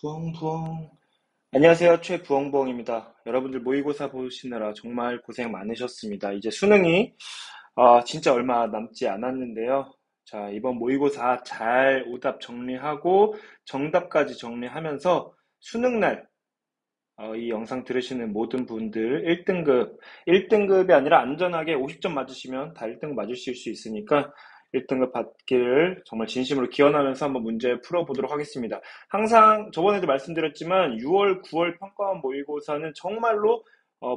부엉부엉. 안녕하세요. 최부엉부엉입니다. 여러분들 모의고사 보시느라 정말 고생 많으셨습니다. 이제 수능이 진짜 얼마 남지 않았는데요. 자, 이번 모의고사 잘 오답 정리하고 정답까지 정리하면서 수능날 이 영상 들으시는 모든 분들 1등급이 아니라 안전하게 50점 맞으시면 다 1등급 맞으실 수 있으니까 1등급 받기를 정말 진심으로 기원하면서 한번 문제 풀어보도록 하겠습니다. 항상 저번에도 말씀드렸지만 6월, 9월 평가원 모의고사는 정말로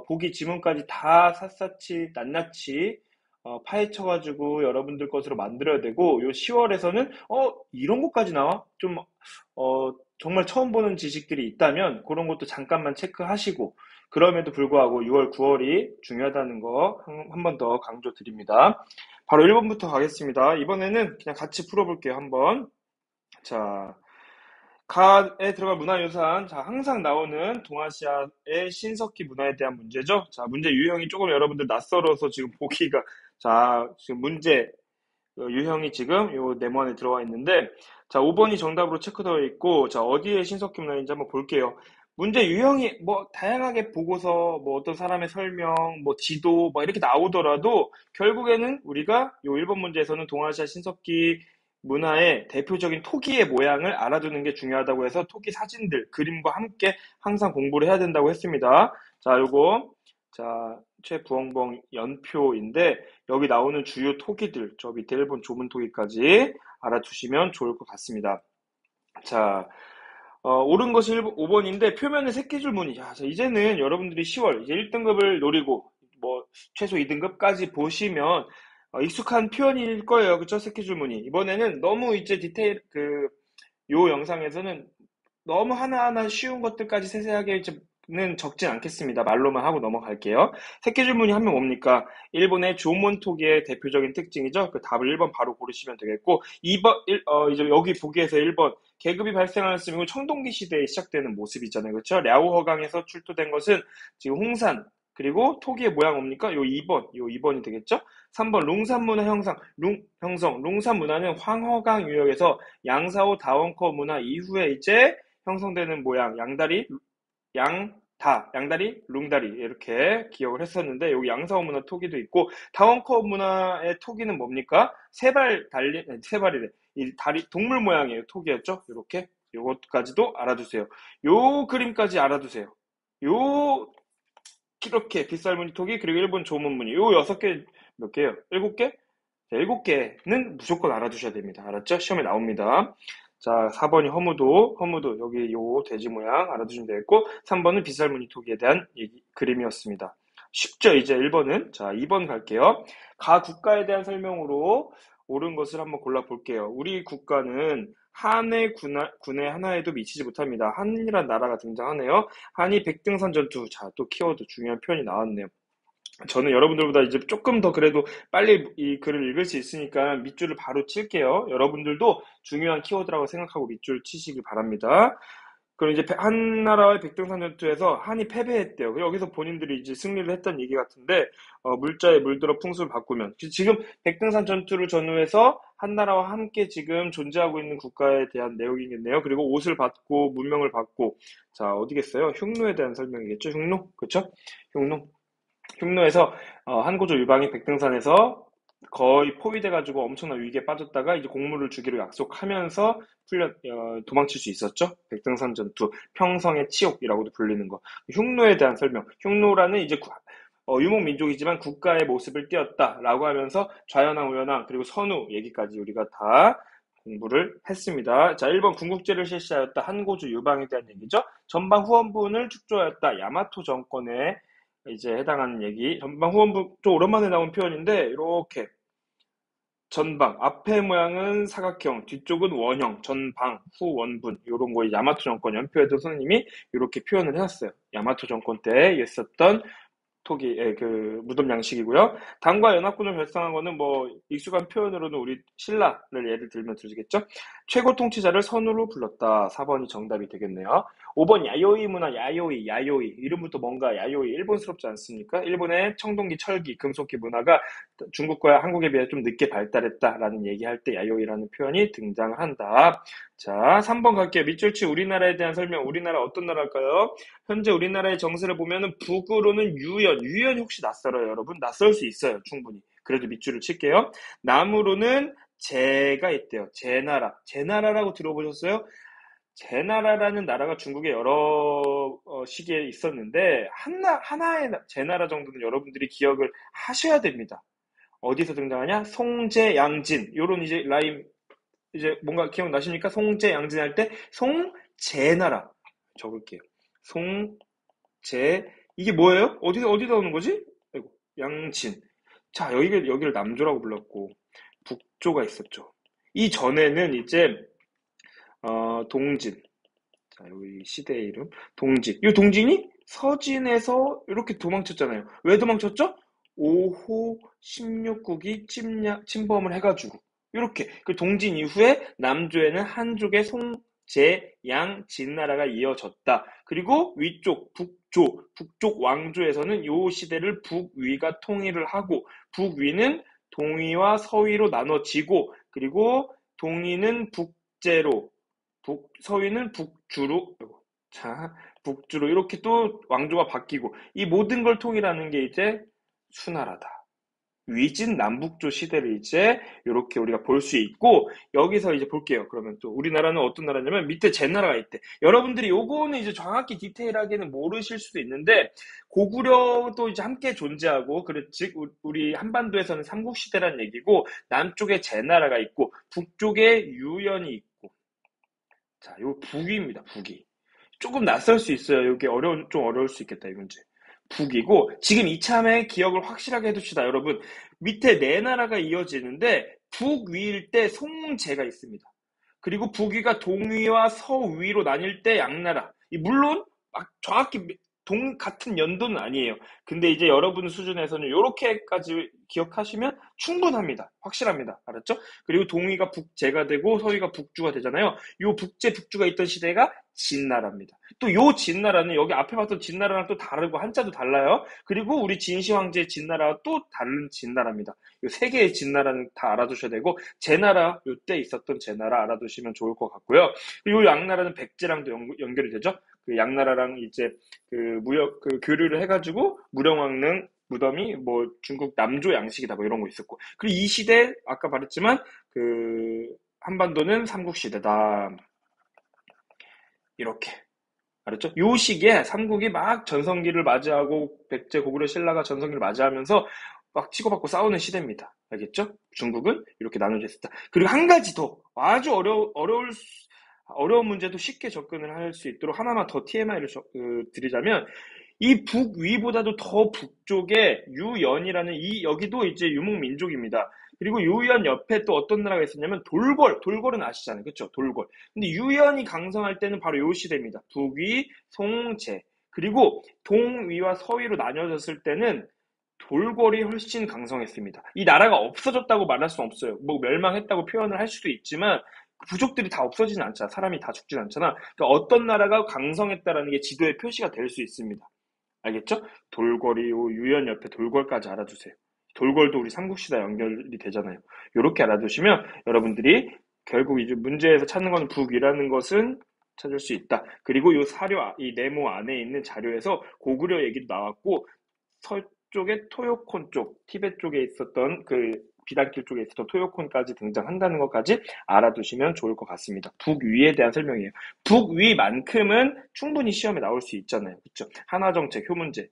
보기 지문까지 다 샅샅이 낱낱이 파헤쳐가지고 여러분들 것으로 만들어야 되고 요 10월에서는 이런 것까지 나와? 좀 정말 처음 보는 지식들이 있다면 그런 것도 잠깐만 체크하시고 그럼에도 불구하고 6월, 9월이 중요하다는 거 한 번 더 강조드립니다. 바로 1번부터 가겠습니다. 이번에는 그냥 같이 풀어볼게요. 한번. 자, 가에 들어갈 문화유산. 자, 항상 나오는 동아시아의 신석기 문화에 대한 문제죠. 자, 문제 유형이 조금 여러분들 낯설어서 지금 보기가 자, 지금 문제 유형이 지금 요 네모안에 들어와 있는데 자 5번이 정답으로 체크되어 있고 자 어디에 신석기 문화인지 한번 볼게요. 문제 유형이 뭐 다양하게 보고서 뭐 어떤 사람의 설명 뭐 지도 뭐 이렇게 나오더라도 결국에는 우리가 요 1번 문제에서는 동아시아 신석기 문화의 대표적인 토기의 모양을 알아두는 게 중요하다고 해서 토기 사진들 그림과 함께 항상 공부를 해야 된다고 했습니다. 자 요거 자 최부엉부엉 연표인데 여기 나오는 주요 토기들, 저 밑에 일본 조문 토기까지 알아두시면 좋을 것 같습니다. 자, 옳은 것이 5번인데 표면에 새끼줄 무늬. 자, 이제는 여러분들이 10월 이제 1등급을 노리고 뭐 최소 2등급까지 보시면 익숙한 표현일 거예요. 그쵸? 새끼줄 무늬. 이번에는 너무 이제 디테일 요 영상에서는 너무 하나하나 쉬운 것들까지 세세하게는 적진 않겠습니다. 말로만 하고 넘어갈게요. 새끼줄무늬 하면 뭡니까? 일본의 조몬토기의 대표적인 특징이죠. 그 답을 1번 바로 고르시면 되겠고 2번 이제 여기 보기에서 1번 계급이 발생하였으면 청동기 시대에 시작되는 모습이잖아요. 그렇죠? 랴오허강에서 출토된 것은 지금 홍산 그리고 토기의 모양 뭡니까? 요 2번이 되겠죠? 3번 룽산 문화 형성. 룽산 문화는 황허강 유역에서 양사호 다원커 문화 이후에 이제 형성되는 모양, 양다리, 룽다리 이렇게 기억을 했었는데 여기 양사호 문화 토기도 있고 다원커 문화의 토기는 뭡니까? 세 발이래. 이 다리 동물 모양이에요. 토기였죠? 이렇게 요것까지도 알아두세요. 요 그림까지 알아두세요. 요 이렇게 빗살무늬 토기 그리고 일본 조문무늬 요 6개 몇 개요? 7개? 자, 7개는 무조건 알아두셔야 됩니다. 알았죠? 시험에 나옵니다. 자, 4번이 허무도 여기 요 돼지 모양 알아두시면 되겠고 3번은 빗살무늬 토기에 대한 그림이었습니다. 쉽죠? 이제 1번은 자 2번 갈게요. 가 국가에 대한 설명으로 옳은 것을 한번 골라볼게요. 우리 국가는 한해 군의 하나에도 미치지 못합니다. 한이란 나라가 등장하네요. 한이 백등산 전투. 자, 또 키워드 중요한 표현이 나왔네요. 저는 여러분들보다 이제 조금 더 그래도 빨리 이 글을 읽을 수 있으니까 밑줄을 바로 칠게요. 여러분들도 중요한 키워드라고 생각하고 밑줄 치시길 바랍니다. 그럼 이제 한나라의 백등산 전투에서 한이 패배했대요. 여기서 본인들이 이제 승리를 했던 얘기 같은데 물자에 물들어 풍수를 바꾸면 지금 백등산 전투를 전후해서 한나라와 함께 지금 존재하고 있는 국가에 대한 내용이겠네요. 그리고 옷을 받고 문명을 받고 자 어디겠어요? 흉노에 대한 설명이겠죠. 흉노 그쵸? 흉노에서 한고조 유방이 백등산에서 거의 포위돼가지고 엄청난 위기에 빠졌다가 이제 곡물을 주기로 약속하면서 도망칠 수 있었죠. 백등산 전투, 평성의 치욕이라고도 불리는 거. 흉노에 대한 설명. 흉노라는 이제 유목 민족이지만 국가의 모습을 띄었다라고 하면서 좌연왕, 우연왕 그리고 선우 얘기까지 우리가 다 공부를 했습니다. 자, 1번 군국제를 실시하였다. 한고조 유방에 대한 얘기죠. 전방 후원군을 축조하였다. 야마토 정권의 이제 해당하는 얘기. 전방 후원부 좀 오랜만에 나온 표현인데 이렇게 전방 앞의 모양은 사각형, 뒤쪽은 원형, 전방, 후원분 이런 거 야마토 정권 연표에도 선생님이 이렇게 표현을 해놨어요. 야마토 정권 때 있었던 토기의 그 무덤 양식이고요. 당과 연합군을 결성한 거는 뭐 익숙한 표현으로는 우리 신라를 예를 들면 들리겠죠? 최고 통치자를 선우로 불렀다. 4번이 정답이 되겠네요. 5번 야요이 문화, 야요이 이름부터 뭔가 야요이 일본스럽지 않습니까? 일본의 청동기, 철기, 금속기 문화가 중국과 한국에 비해 좀 늦게 발달했다라는 얘기할 때 야요이라는 표현이 등장한다. 자, 3번 갈게요. 밑줄치 우리나라에 대한 설명. 우리나라 어떤 나라일까요? 현재 우리나라의 정세를 보면은 북으로는 유연. 유연이 혹시 낯설어요, 여러분? 낯설 수 있어요, 충분히. 그래도 밑줄을 칠게요. 남으로는 제가 있대요. 제나라. 제나라라고 들어보셨어요? 제나라라는 나라가 중국에 여러 시기에 있었는데 하나의 제나라 정도는 여러분들이 기억을 하셔야 됩니다. 어디서 등장하냐? 송제, 양진. 요런 이제 라임 이제 뭔가 기억나십니까? 송제, 양진 할 때 송제나라 적을게요. 송제 이게 뭐예요? 어디다 오는 거지? 아이고, 양진. 자, 여기를 남조라고 불렀고 북조가 있었죠. 이 전에는 이제 동진. 자, 여기 시대의 이름 동진. 이 동진이 서진에서 이렇게 도망쳤잖아요. 왜 도망쳤죠? 5호 16국이 침범을 해가지고 이렇게 그 동진 이후에 남조에는 한족의 송제, 양, 진나라가 이어졌다. 그리고 위쪽 북쪽 왕조에서는 이 시대를 북위가 통일을 하고 북위는 동위와 서위로 나눠지고 그리고 동위는 북제로 서위는 북주로, 자, 북주로 이렇게 또 왕조가 바뀌고 이 모든 걸 통일하는 게 이제 수나라다. 위진 남북조 시대를 이제 이렇게 우리가 볼 수 있고 여기서 이제 볼게요. 그러면 또 우리나라는 어떤 나라냐면 밑에 제나라가 있대. 여러분들이 요거는 이제 정확히 디테일하게는 모르실 수도 있는데 고구려도 이제 함께 존재하고 즉 우리 한반도에서는 삼국시대란 얘기고 남쪽에 제나라가 있고 북쪽에 유연이 있고 자, 요 북위입니다. 북위. 조금 낯설 수 있어요. 이게 좀 어려울 수 있겠다, 이 문제. 북이고, 지금 이참에 기억을 확실하게 해둡시다, 여러분. 밑에 네 나라가 이어지는데, 북위일 때 송제가 있습니다. 그리고 북위가 동위와 서위로 나뉠 때 양나라. 물론, 막 정확히 같은 연도는 아니에요. 근데 이제 여러분 수준에서는 이렇게까지 기억하시면 충분합니다. 확실합니다. 알았죠? 그리고 동위가 북제가 되고 서위가 북주가 되잖아요. 요 북제, 북주가 있던 시대가 진나라입니다. 또 요 진나라는 여기 앞에 봤던 진나라랑 또 다르고 한자도 달라요. 그리고 우리 진시 황제의 진나라와 또 다른 진나라입니다. 요 세 개의 진나라는 다 알아두셔야 되고 제나라 요때 있었던 제나라 알아두시면 좋을 것 같고요. 그리고 요 양나라는 백제랑도 연결이 되죠. 그 양나라랑 이제 그 교류를 해가지고 무령왕릉 무덤이 뭐 중국 남조 양식이다 뭐 이런 거 있었고 그리고 이 시대 아까 말했지만 그 한반도는 삼국시대다. 이렇게 알았죠? 요 시기에 삼국이 막 전성기를 맞이하고 백제 고구려 신라가 전성기를 맞이하면서 막 치고받고 싸우는 시대입니다. 알겠죠? 중국은 이렇게 나눠져 있었다. 그리고 한 가지 더 아주 어려운 문제도 쉽게 접근을 할 수 있도록 하나만 더 TMI를 드리자면 이 북위보다도 더 북쪽에 유연이라는 여기도 이제 유목민족입니다. 그리고 유연 옆에 또 어떤 나라가 있었냐면 돌궐은 아시잖아요. 그렇죠? 돌궐. 근데 유연이 강성할 때는 바로 요 시대입니다. 북위, 송제. 그리고 동위와 서위로 나뉘어졌을 때는 돌궐이 훨씬 강성했습니다. 이 나라가 없어졌다고 말할 수는 없어요. 뭐 멸망했다고 표현을 할 수도 있지만 부족들이 다 없어지진 않잖아. 사람이 다 죽진 않잖아. 그러니까 어떤 나라가 강성했다라는 게 지도에 표시가 될 수 있습니다. 알겠죠? 돌궐이 유연 옆에 돌궐까지 알아두세요. 돌궐도 우리 삼국시대 연결이 되잖아요. 이렇게 알아두시면 여러분들이 결국 이제 문제에서 찾는 건 북이라는 것은 찾을 수 있다. 그리고 이 사료, 이 네모 안에 있는 자료에서 고구려 얘기도 나왔고 서쪽에 토요콘 쪽, 티베트 쪽에 있었던 그 비단길 쪽에 있었던 토요콘까지 등장한다는 것까지 알아두시면 좋을 것 같습니다. 북위에 대한 설명이에요. 북위만큼은 충분히 시험에 나올 수 있잖아요. 그렇죠? 한화정책, 효문제,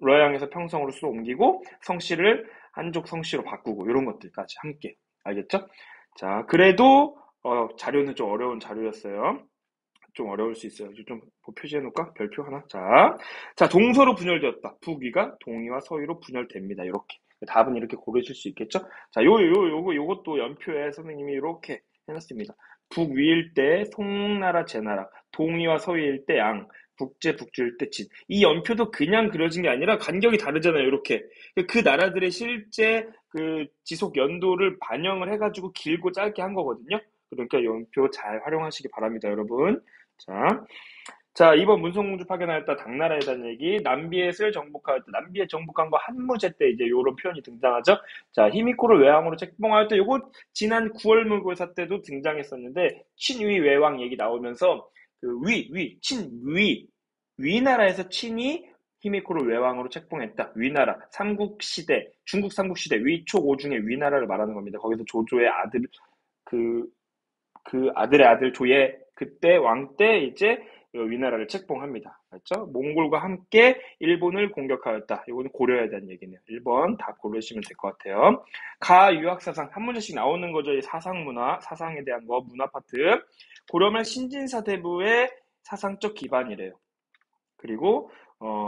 러양에서 평성으로 수로 옮기고 성씨를 한족 성씨로 바꾸고 이런 것들까지 함께. 알겠죠? 자, 그래도 자료는 좀 어려운 자료였어요. 좀 어려울 수 있어요. 좀 표시해놓을까? 별표 하나. 자, 동서로 분열되었다. 북위가 동위와 서위로 분열됩니다. 이렇게. 답은 이렇게 고르실 수 있겠죠? 자, 요것도 연표에 선생님이 이렇게 해놨습니다. 북위일 때 송나라, 제나라, 동위와 서위일 때 양, 북제, 북주일 때 진. 이 연표도 그냥 그려진 게 아니라 간격이 다르잖아요. 이렇게. 그 나라들의 실제 그 지속 연도를 반영을 해가지고 길고 짧게 한 거거든요. 그러니까 연표 잘 활용하시기 바랍니다, 여러분. 자, 자, 이번 문성공주 파견하였다 당나라에 대한 얘기, 남비엣을 정복하였다. 남비엣 정복한 거 한무제 때 이제 요런 표현이 등장하죠. 자, 히미코를 외왕으로 책봉하였다. 요거 지난 9월 물고사 때도 등장했었는데, 친위 외왕 얘기 나오면서, 위나라에서 친이 히미코를 외왕으로 책봉했다. 위나라, 삼국시대, 중국 삼국시대, 위촉 중에 위나라를 말하는 겁니다. 거기서 조조의 아들, 그, 그 아들의 아들 조예, 그때 왕 때 이제 위나라를 책봉합니다. 맞죠? 몽골과 함께 일본을 공격하였다. 이거는 고려에 대한 얘기네요. 1번 다 고르시면 될 것 같아요. 가유학사상 한 문제씩 나오는 거죠. 이 사상문화, 사상에 대한 거, 문화 파트. 고려말 신진사대부의 사상적 기반이래요. 그리고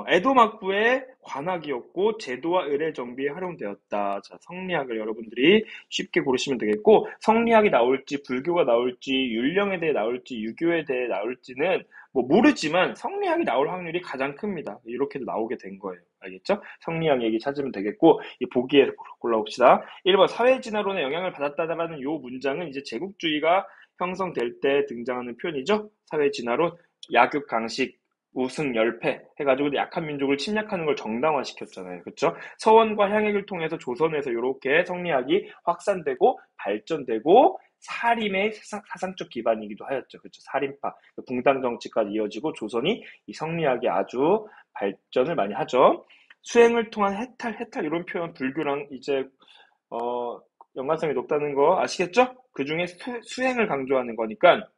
에도 막부의 관학이었고 제도와 의례 정비에 활용되었다. 자, 성리학을 여러분들이 쉽게 고르시면 되겠고, 성리학이 나올지 불교가 나올지 율령에 대해 나올지 유교에 대해 나올지는 뭐 모르지만 성리학이 나올 확률이 가장 큽니다. 이렇게도 나오게 된 거예요. 알겠죠? 성리학 얘기 찾으면 되겠고, 이 보기에 골라봅시다. 1번 사회 진화론의 영향을 받았다라는 요 문장은 이제 제국주의가 형성될 때 등장하는 표현이죠. 사회 진화론, 약육 강식, 우승 열패 해가지고 약한 민족을 침략하는 걸 정당화시켰잖아요. 그렇죠? 서원과 향액을 통해서 조선에서 이렇게 성리학이 확산되고 발전되고 사림의 사상적 기반이기도 하였죠. 그렇죠? 사림파, 붕당 정치까지 이어지고 조선이 이 성리학이 아주 발전을 많이 하죠. 수행을 통한 해탈 이런 표현 불교랑 이제 연관성이 높다는 거 아시겠죠? 그 중에 수행을 강조하는 거니까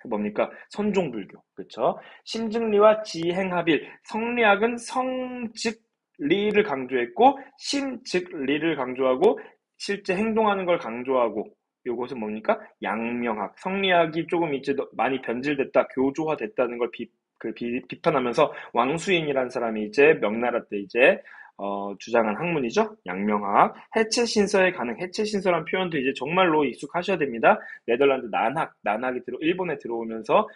뭡니까? 선종불교. 그쵸? 심증리와 지행합일. 성리학은 성, 즉, 리를 강조했고, 심, 즉, 리를 강조하고, 실제 행동하는 걸 강조하고, 요것은 뭡니까? 양명학. 성리학이 조금 이제 많이 변질됐다, 교조화됐다는 걸 비판하면서 왕수인이라는 사람이 이제 명나라 때 이제 주장한 학문이죠. 양명학. 해체신서에 가능. 해체신서란 표현도 이제 정말로 익숙하셔야 됩니다. 네덜란드 난학이 일본에 들어오면서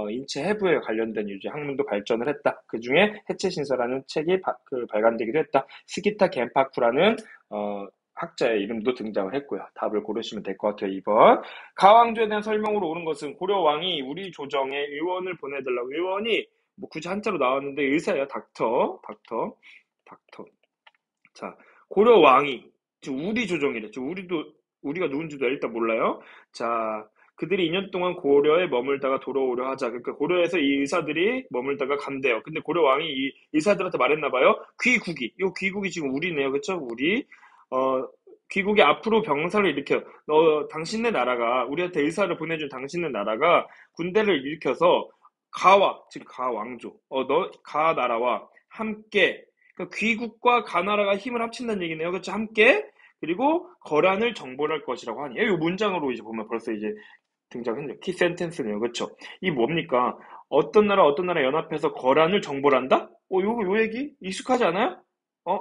인체 해부에 관련된 이제 학문도 발전을 했다. 그 중에 해체신서라는 책이 발간되기도 했다. 스기타 겐파쿠라는 학자의 이름도 등장을 했고요. 답을 고르시면 될 것 같아요. 2번. 가왕조에 대한 설명으로 옳은 것은 고려 왕이 우리 조정에 의원을 보내달라고. 의원이 뭐 굳이 한자로 나왔는데 의사예요. 닥터. 자, 고려 왕이 지금 우리 조정이래. 지금 우리가 누군지도 일단 몰라요. 자, 그들이 2년 동안 고려에 머물다가 돌아오려 하자. 그러니까 고려에서 이 의사들이 머물다가 간대요. 근데 고려 왕이 이 의사들한테 말했나 봐요. 귀국이. 이 귀국이 지금 우리네요. 그렇죠? 우리. 귀국이 앞으로 병사를 일으켜. 당신네 나라가 우리한테 의사를 보내준 당신네 나라가 군대를 일으켜서 즉 가왕조. 가 나라와 함께 그러니까 귀국과 가나라가 힘을 합친다는 얘기네요. 그렇죠? 함께 그리고 거란을 정벌할 것이라고 하니. 이 문장으로 이제 보면 벌써 이제 등장했네요. 키 센텐스네요. 그렇죠? 이 뭡니까? 어떤 나라 연합해서 거란을 정벌한다? 요 얘기 익숙하지 않아요?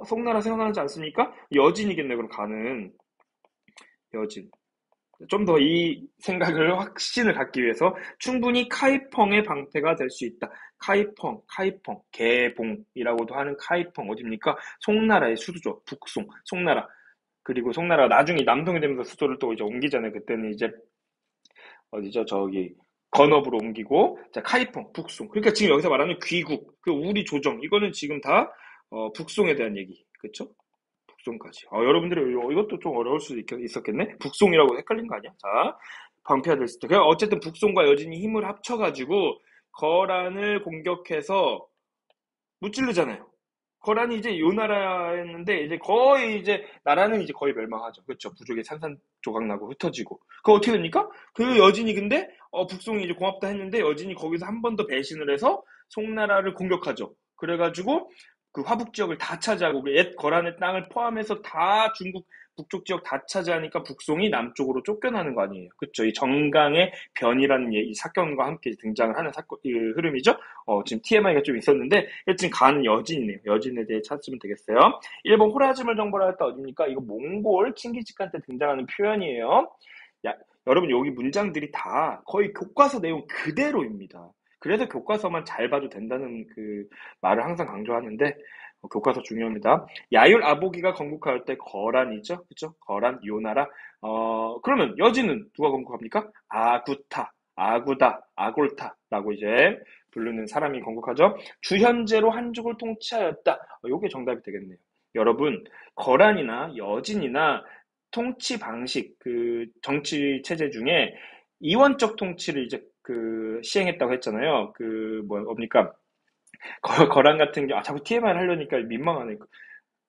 송나라 생각나지 않습니까? 여진이겠네. 그럼 가는 여진. 좀 더 이 생각을 확신을 갖기 위해서 충분히 카이펑의 방패가 될 수 있다. 카이펑, 개봉이라고도 하는 카이펑 어딥니까? 송나라의 수도죠. 북송, 송나라. 그리고 송나라가 나중에 남동이 되면서 수도를 또 이제 옮기잖아요. 그때는 이제 어디죠? 저기 건업으로 옮기고 자 카이펑, 북송. 그러니까 지금 여기서 말하는 귀국, 그 우리 조정 이거는 지금 다 북송에 대한 얘기, 그렇죠? 북송까지. 여러분들이 이것도 좀 어려울 수도 있었겠네? 북송이라고 헷갈린 거 아니야? 자, 방패가 될 수도. 그러니까 어쨌든 북송과 여진이 힘을 합쳐가지고 거란을 공격해서 무찌르잖아요. 거란이 이제 요 나라였는데 이제 거의 이제 나라는 이제 거의 멸망하죠. 그렇죠. 부족이 산산조각 나고 흩어지고. 그거 어떻게 됩니까? 그 여진이 근데 북송이 이제 고맙다 했는데 여진이 거기서 한 번 더 배신을 해서 송나라를 공격하죠. 그래가지고 그 화북 지역을 다 차지하고 옛 거란의 땅을 포함해서 다 중국 북쪽 지역 다 차지하니까 북송이 남쪽으로 쫓겨나는 거 아니에요. 그렇죠. 이 정강의 변이라는 이 사건과 함께 등장을 하는 흐름이죠. 지금 TMI가 좀 있었는데 지금 가는 여진이네요. 여진에 대해 찾으면 되겠어요. 일본 호라즘을 정벌하였다 어딥니까? 이거 몽골 칭기즈칸 때 등장하는 표현이에요. 여러분 여기 문장들이 다 거의 교과서 내용 그대로입니다. 그래서 교과서만 잘 봐도 된다는 그 말을 항상 강조하는데 교과서 중요합니다. 야율 아보기가 건국할 때 거란이죠. 그죠? 거란, 요나라. 그러면 여진은 누가 건국합니까? 아구타. 아구다, 아골타라고 이제 부르는 사람이 건국하죠. 주현재로 한족을 통치하였다. 요게 정답이 되겠네요. 여러분, 거란이나 여진이나 통치 방식, 그 정치 체제 중에 이원적 통치를 이제 그 시행했다고 했잖아요. 뭡니까? 거란 같은 경우, 자꾸 TMI를 하려니까 민망하네.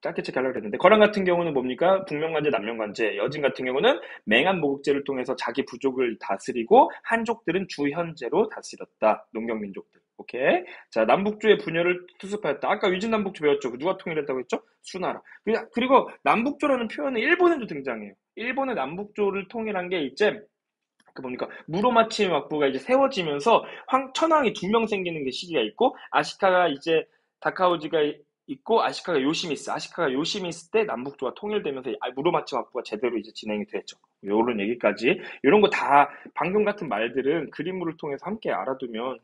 짧게 짧게 하려고 했는데, 거란 같은 경우는 뭡니까? 북명관제, 남명관제. 여진 같은 경우는 맹한모국제를 통해서 자기 부족을 다스리고, 한족들은 주현제로 다스렸다. 농경민족들. 오케이? 자, 남북조의 분열을 투습하였다. 아까 위진남북조 배웠죠? 누가 통일했다고 했죠? 수나라. 그리고 남북조라는 표현은 일본에도 등장해요. 일본의 남북조를 통일한 게 이제 뭡니까? 무로마치 막부가 이제 세워지면서 천황이 두 명 생기는 게 시기가 있고, 아시카가 이제 다카오지가 있고, 아시카가 요시미스 때 남북조가 통일되면서 무로마치 막부가 제대로 이제 진행이 됐죠. 요런 얘기까지. 요런 거 다 방금 같은 말들은 그림물을 통해서 함께 알아두면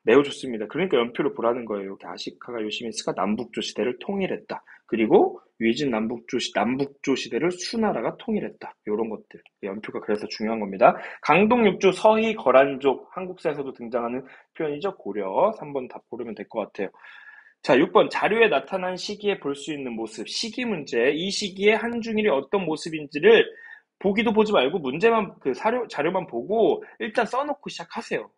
매우 좋습니다. 그러니까 연표를 보라는 거예요. 이렇게 아시카가 요시미스가 남북조 시대를 통일했다. 그리고 위진 남북조 시대를 수나라가 통일했다. 이런 것들. 연표가 그래서 중요한 겁니다. 강동육조, 서희, 거란족, 한국사에서도 등장하는 표현이죠. 고려. 3번 답 고르면 될 것 같아요. 자, 6번. 자료에 나타난 시기에 볼 수 있는 모습. 시기 문제. 이 시기에 한중일이 어떤 모습인지를 보기도 보지 말고 문제만, 자료만 보고 일단 써놓고 시작하세요.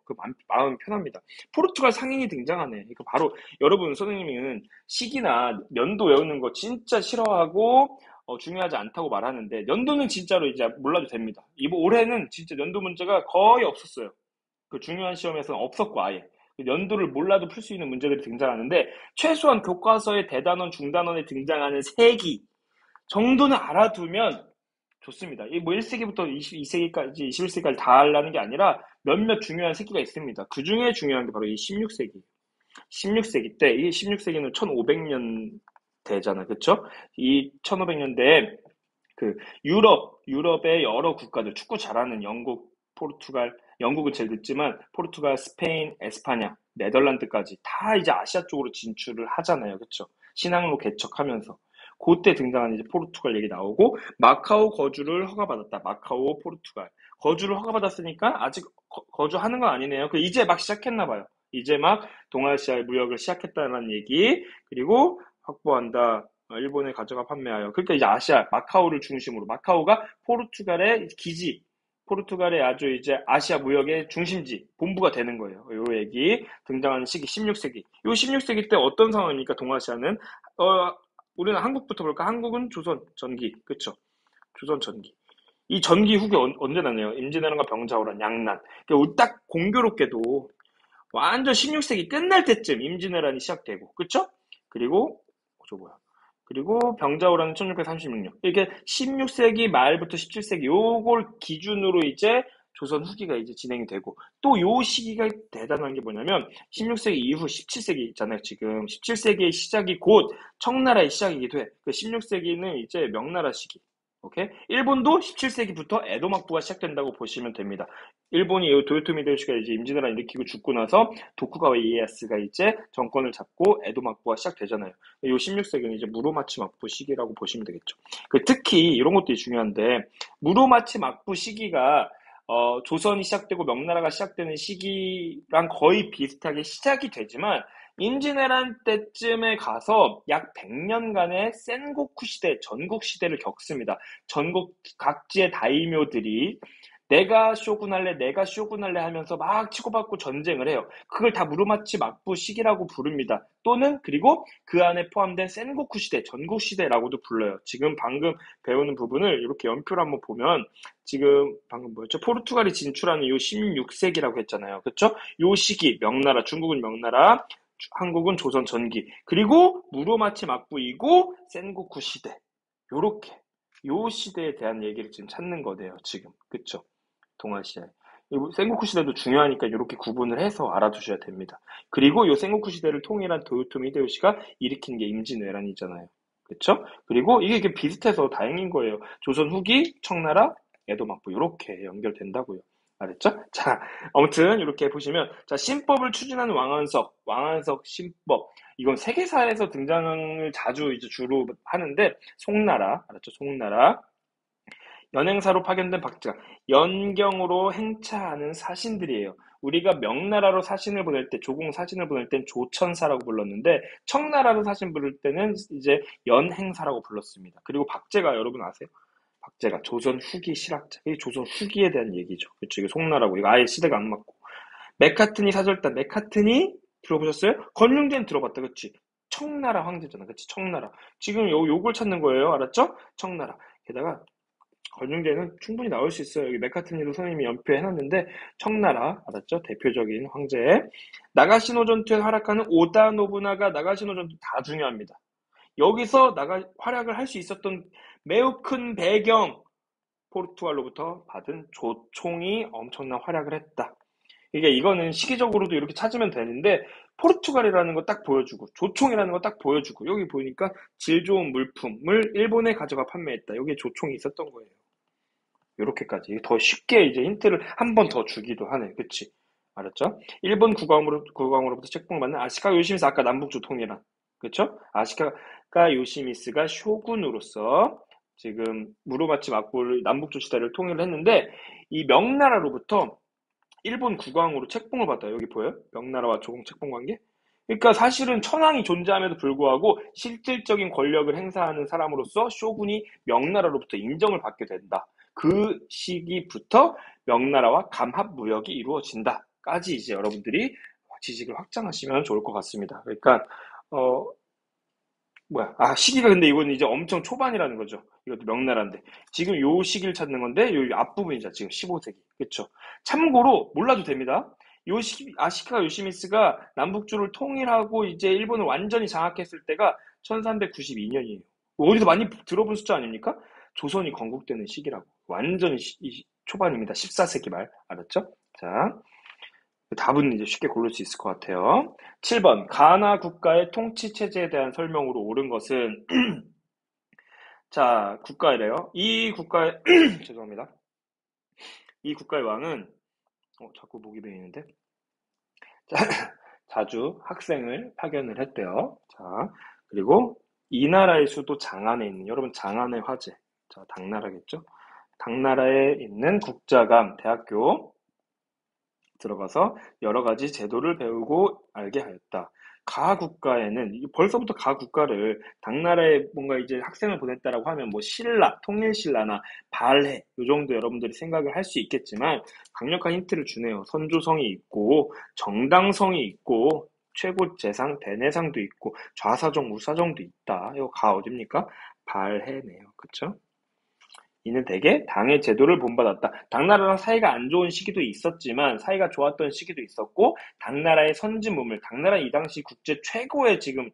마음 편합니다. 포르투갈 상인이 등장하네. 이거 바로, 여러분, 선생님은 시기나 연도 외우는 거 진짜 싫어하고, 중요하지 않다고 말하는데, 연도는 진짜로 이제 몰라도 됩니다. 올해는 진짜 연도 문제가 거의 없었어요. 그 중요한 시험에서는 없었고, 아예. 연도를 몰라도 풀 수 있는 문제들이 등장하는데, 최소한 교과서의 대단원, 중단원에 등장하는 세기 정도는 알아두면 좋습니다. 뭐 1세기부터 22세기까지, 21세기까지 다 하려는 게 아니라 몇몇 중요한 세기가 있습니다. 그 중에 중요한 게 바로 이 16세기. 16세기 때, 이 16세기는 1500년 대잖아. 그쵸? 이 1500년대에 유럽의 여러 국가들, 축구 잘하는 영국, 포르투갈, 영국은 제일 늦지만 포르투갈, 스페인, 에스파냐, 네덜란드까지 다 이제 아시아 쪽으로 진출을 하잖아요. 그쵸? 신항로 개척하면서. 그때 등장한 이제 포르투갈 얘기 나오고, 마카오 거주를 허가받았다. 마카오, 포르투갈. 거주를 허가받았으니까 아직 거주하는 건 아니네요. 이제 막 시작했나 봐요. 이제 막 동아시아의 무역을 시작했다는 얘기. 그리고 확보한다. 일본에 가져가 판매하여. 그러니까 이제 아시아, 마카오를 중심으로. 마카오가 포르투갈의 기지, 포르투갈의 아주 이제 아시아 무역의 중심지, 본부가 되는 거예요. 요 얘기 등장하는 시기 16세기. 요 16세기 때 어떤 상황입니까? 동아시아는 우리는 한국부터 볼까? 한국은 조선 전기, 그쵸? 조선 전기. 이 전기 후기 언제 나네요? 임진왜란과 병자호란, 양난. 그러니까 딱 공교롭게도 완전 16세기 끝날 때쯤 임진왜란이 시작되고, 그쵸? 그리고 그리고 병자호란은 1636년. 이게 16세기 말부터 17세기 요걸 기준으로 이제 조선 후기가 이제 진행이 되고, 또 요 시기가 대단한 게 뭐냐면 16세기 이후 17세기 있잖아요. 지금 17세기의 시작이 곧 청나라의 시작이기도 해. 16세기는 이제 명나라 시기. 오케이? 일본도 17세기부터 에도 막부가 시작된다고 보시면 됩니다. 일본이 도요토미 히데요시가 이제 임진왜란 일으키고 죽고 나서 도쿠가와 이에야스가 이제 정권을 잡고 에도 막부가 시작되잖아요. 이 16세기는 이제 무로마치 막부 시기라고 보시면 되겠죠. 특히 이런 것들이 중요한데, 무로마치 막부 시기가 조선이 시작되고 명나라가 시작되는 시기랑 거의 비슷하게 시작이 되지만, 임진왜란 때쯤에 가서 약 100년간의 센고쿠 시대, 전국 시대를 겪습니다. 전국 각지의 다이묘들이 내가 쇼군 할래 하면서 막 치고받고 전쟁을 해요. 그걸 다 무로마치 막부 시기라고 부릅니다. 또는 그리고 그 안에 포함된 센고쿠 시대, 전국 시대라고도 불러요. 지금 방금 배우는 부분을 이렇게 연표를 한번 보면, 지금 방금 뭐였죠? 포르투갈이 진출하는 요 16세기라고 했잖아요. 그쵸? 요 시기, 명나라, 중국은 명나라, 한국은 조선 전기, 그리고 무로마치 막부이고 센고쿠 시대. 요렇게 요 시대에 대한 얘기를 지금 찾는 거네요. 지금. 그쵸? 동아시아에. 센고쿠 시대도 중요하니까 이렇게 구분을 해서 알아두셔야 됩니다. 그리고 이 센고쿠 시대를 통일한 도요토미 히데요시가 일으킨 게 임진왜란이잖아요. 그렇죠? 그리고 이게 비슷해서 다행인 거예요. 조선 후기, 청나라, 에도 막부 이렇게 연결된다고요. 알았죠? 자, 아무튼 이렇게 보시면, 자, 신법을 추진하는 왕안석 신법. 이건 세계사에서 등장을 자주 이제 주로 하는데, 송나라, 알았죠? 송나라. 연행사로 파견된 박제가 연경으로 행차하는 사신들이에요. 우리가 명나라로 사신을 보낼 때, 조공 사신을 보낼 땐 조천사라고 불렀는데, 청나라로 사신 부를 때는 이제 연행사라고 불렀습니다. 그리고 박제가 여러분 아세요? 박제가 조선 후기 실학자. 이게 조선 후기에 대한 얘기죠. 그쵸? 이게 송나라고. 이거 아예 시대가 안 맞고. 메카트니 사절단. 메카트니 들어보셨어요? 건륭대는 들어봤다. 그치? 청나라 황제잖아. 그치? 청나라. 지금 요걸 찾는 거예요. 알았죠? 청나라. 게다가 건중제는 충분히 나올 수 있어요. 여기 메카트니도 선생님이 연표해놨는데 청나라 알았죠? 대표적인 황제. 나가시노 전투에 활약하는 오다 노부나가 나가시노 전투 다 중요합니다. 여기서 활약을 할 수 있었던 매우 큰 배경, 포르투갈로부터 받은 조총이 엄청난 활약을 했다. 이거는 시기적으로도 이렇게 찾으면 되는데 포르투갈이라는 거 딱 보여주고 조총이라는 거 딱 보여주고 여기 보니까 질 좋은 물품을 일본에 가져가 판매했다. 여기에 조총이 있었던 거예요. 요렇게까지 더 쉽게 이제 힌트를 한 번 더 주기도 하네. 그치? 알았죠? 일본 국왕으로부터 책봉을 받는 아시카 요시미스, 아까 남북조 통일한. 그쵸? 아시카가 요시미스가 쇼군으로서 지금 무로마치 막부를 남북조 시대를 통일을 했는데 이 명나라로부터 일본 국왕으로 책봉을 받아요. 여기 보여요? 명나라와 조공 책봉 관계? 그러니까 사실은 천황이 존재함에도 불구하고 실질적인 권력을 행사하는 사람으로서 쇼군이 명나라로부터 인정을 받게 된다. 그 시기부터 명나라와 감합 무역이 이루어진다까지 이제 여러분들이 지식을 확장하시면 좋을 것 같습니다. 그러니까 시기가 근데 이건 이제 엄청 초반이라는 거죠. 이것도 명나라인데. 지금 요 시기를 찾는 건데, 요 앞부분이죠. 지금 15세기. 그쵸? 참고로, 몰라도 됩니다. 아시카 요시미스가 남북조를 통일하고 이제 일본을 완전히 장악했을 때가 1392년이에요. 어디서 많이 들어본 숫자 아닙니까? 조선이 건국되는 시기라고. 완전히 초반입니다. 14세기 말. 알았죠? 자. 답은 이제 쉽게 고를 수 있을 것 같아요. 7번, 가나 국가의 통치 체제에 대한 설명으로 옳은 것은 자, 국가이래요. 이 국가의 죄송합니다. 이 국가의 왕은 자꾸 목이 베이는데 자주 학생을 파견을 했대요. 자, 그리고 이 나라의 수도 장안에 있는 여러분 장안의 화제. 자, 당나라겠죠? 당나라에 있는 국자감 대학교 들어가서 여러 가지 제도를 배우고 알게 하였다. 가국가에는 벌써부터 가국가를 당나라에 뭔가 이제 학생을 보냈다라고 하면 뭐 신라, 통일신라나 발해 요 정도 여러분들이 생각을 할 수 있겠지만 강력한 힌트를 주네요. 선조성이 있고 정당성이 있고 최고 재상 대내상도 있고 좌사정 우사정도 있다. 이거 가 어딥니까? 발해네요. 그쵸? 이는 대개 당의 제도를 본받았다. 당나라랑 사이가 안 좋은 시기도 있었지만 사이가 좋았던 시기도 있었고 당나라의 선진문물, 당나라 이 당시 국제 최고의 지금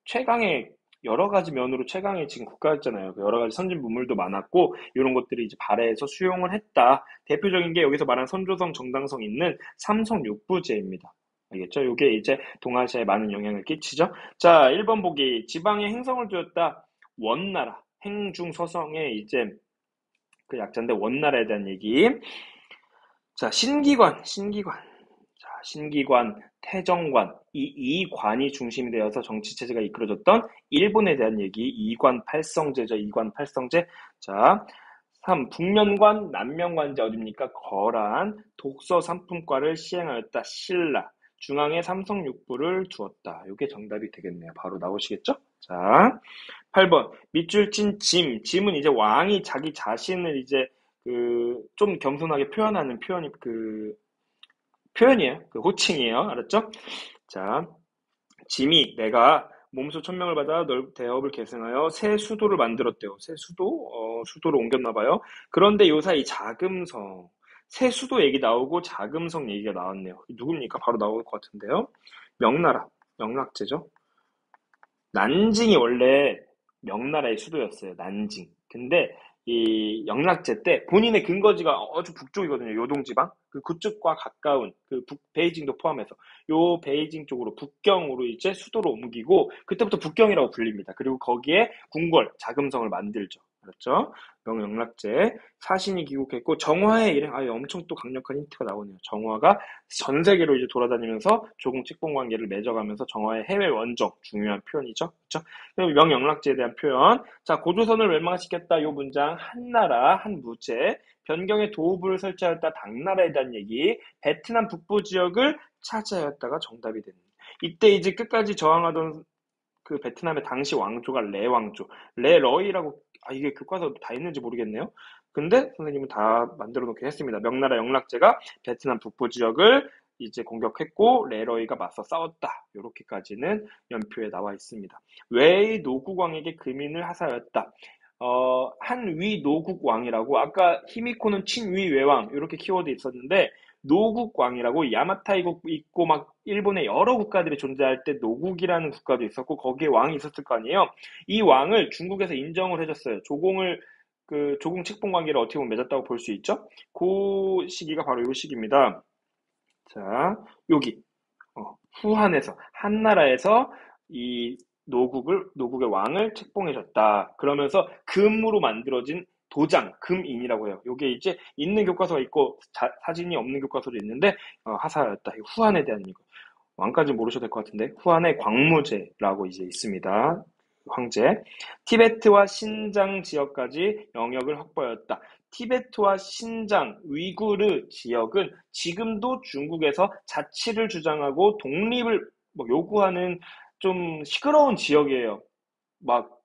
최강의 여러 가지 면으로 최강의 지금 국가였잖아요. 여러 가지 선진문물도 많았고 이런 것들이 이제 발해에서 수용을 했다. 대표적인 게 여기서 말한 선조성, 정당성 있는 삼성육부제입니다. 알겠죠? 이게 이제 동아시아에 많은 영향을 끼치죠. 자, 1번 보기. 지방에 행성을 두었다. 원나라. 행중서성에 이제 그 약자인데 원나라에 대한 얘기. 자, 신기관. 자, 신기관, 태정관. 이 관이 중심이 되어서 정치 체제가 이끌어졌던 일본에 대한 얘기. 이관 팔성제죠. 이관 팔성제. 자, 3. 북면관, 남면관제 어딥니까? 거란, 독서 상품과를 시행하였다. 신라. 중앙에 삼성육부를 두었다. 이게 정답이 되겠네요. 바로 나오시겠죠? 자, 8번. 밑줄 친 짐. 짐은 이제 왕이 자기 자신을 이제 좀 겸손하게 표현하는 표현이에요. 그 호칭이에요. 알았죠? 자, 짐이 내가 몸소 천명을 받아 대업을 계승하여 새 수도를 만들었대요. 새 수도? 수도로 옮겼나 봐요. 그런데 요사이 자금성. 새 수도 얘기 나오고 자금성 얘기가 나왔네요. 누굽니까? 바로 나올 것 같은데요. 명나라. 명락제죠. 난징이 원래 명나라의 수도였어요. 난징. 근데 이 영락제 때 본인의 근거지가 아주 북쪽이거든요. 요동지방. 그쪽과 가까운 베이징도 포함해서 요 베이징 쪽으로 북경으로 이제 수도로 옮기고 그때부터 북경이라고 불립니다. 그리고 거기에 궁궐, 자금성을 만들죠. 알았죠? 명영락제. 사신이 귀국했고, 정화의 일행, 엄청 또 강력한 힌트가 나오네요. 정화가 전 세계로 이제 돌아다니면서 조공 직봉 관계를 맺어가면서 정화의 해외 원정, 중요한 표현이죠. 그쵸? 그럼 명영락제에 대한 표현. 자, 고조선을 멸망시켰다. 요 문장, 한나라, 한무제, 변경에 도읍을 설치하였다. 당나라에 대한 얘기, 베트남 북부 지역을 차지하였다가 정답이 됩니다. 이때 이제 끝까지 저항하던 그 베트남의 당시 왕조가 레 왕조, 레 러이라고, 이게 교과서도 다 있는지 모르겠네요. 근데 선생님은 다 만들어 놓긴 했습니다. 명나라 영락제가 베트남 북부 지역을 이제 공격했고 레러이가 맞서 싸웠다. 요렇게까지는 연표에 나와 있습니다. 외의 노국왕에게 금인을 하사하였다. 한위 노국왕이라고, 아까 히미코는 친위 외왕 이렇게 키워드 있었는데, 노국왕이라고, 야마타이국 있고 막 일본의 여러 국가들이 존재할 때 노국이라는 국가도 있었고 거기에 왕이 있었을 거 아니에요. 이 왕을 중국에서 인정을 해줬어요. 그 조공 책봉 관계를 어떻게 보면 맺었다고 볼 수 있죠. 그 시기가 바로 이 시기입니다. 자, 여기 후한에서, 한나라에서 이 노국의 왕을 책봉해줬다. 그러면서 금으로 만들어진 도장, 금인이라고 해요. 요게 이제 있는 교과서가 있고 사진이 없는 교과서도 있는데, 하사였다. 후한에 대한 이거. 왕까지 모르셔도 될 것 같은데, 후한의 광무제라고 이제 있습니다. 황제. 티베트와 신장 지역까지 영역을 확보하였다. 티베트와 신장, 위구르 지역은 지금도 중국에서 자치를 주장하고 독립을 요구하는 좀 시끄러운 지역이에요. 막,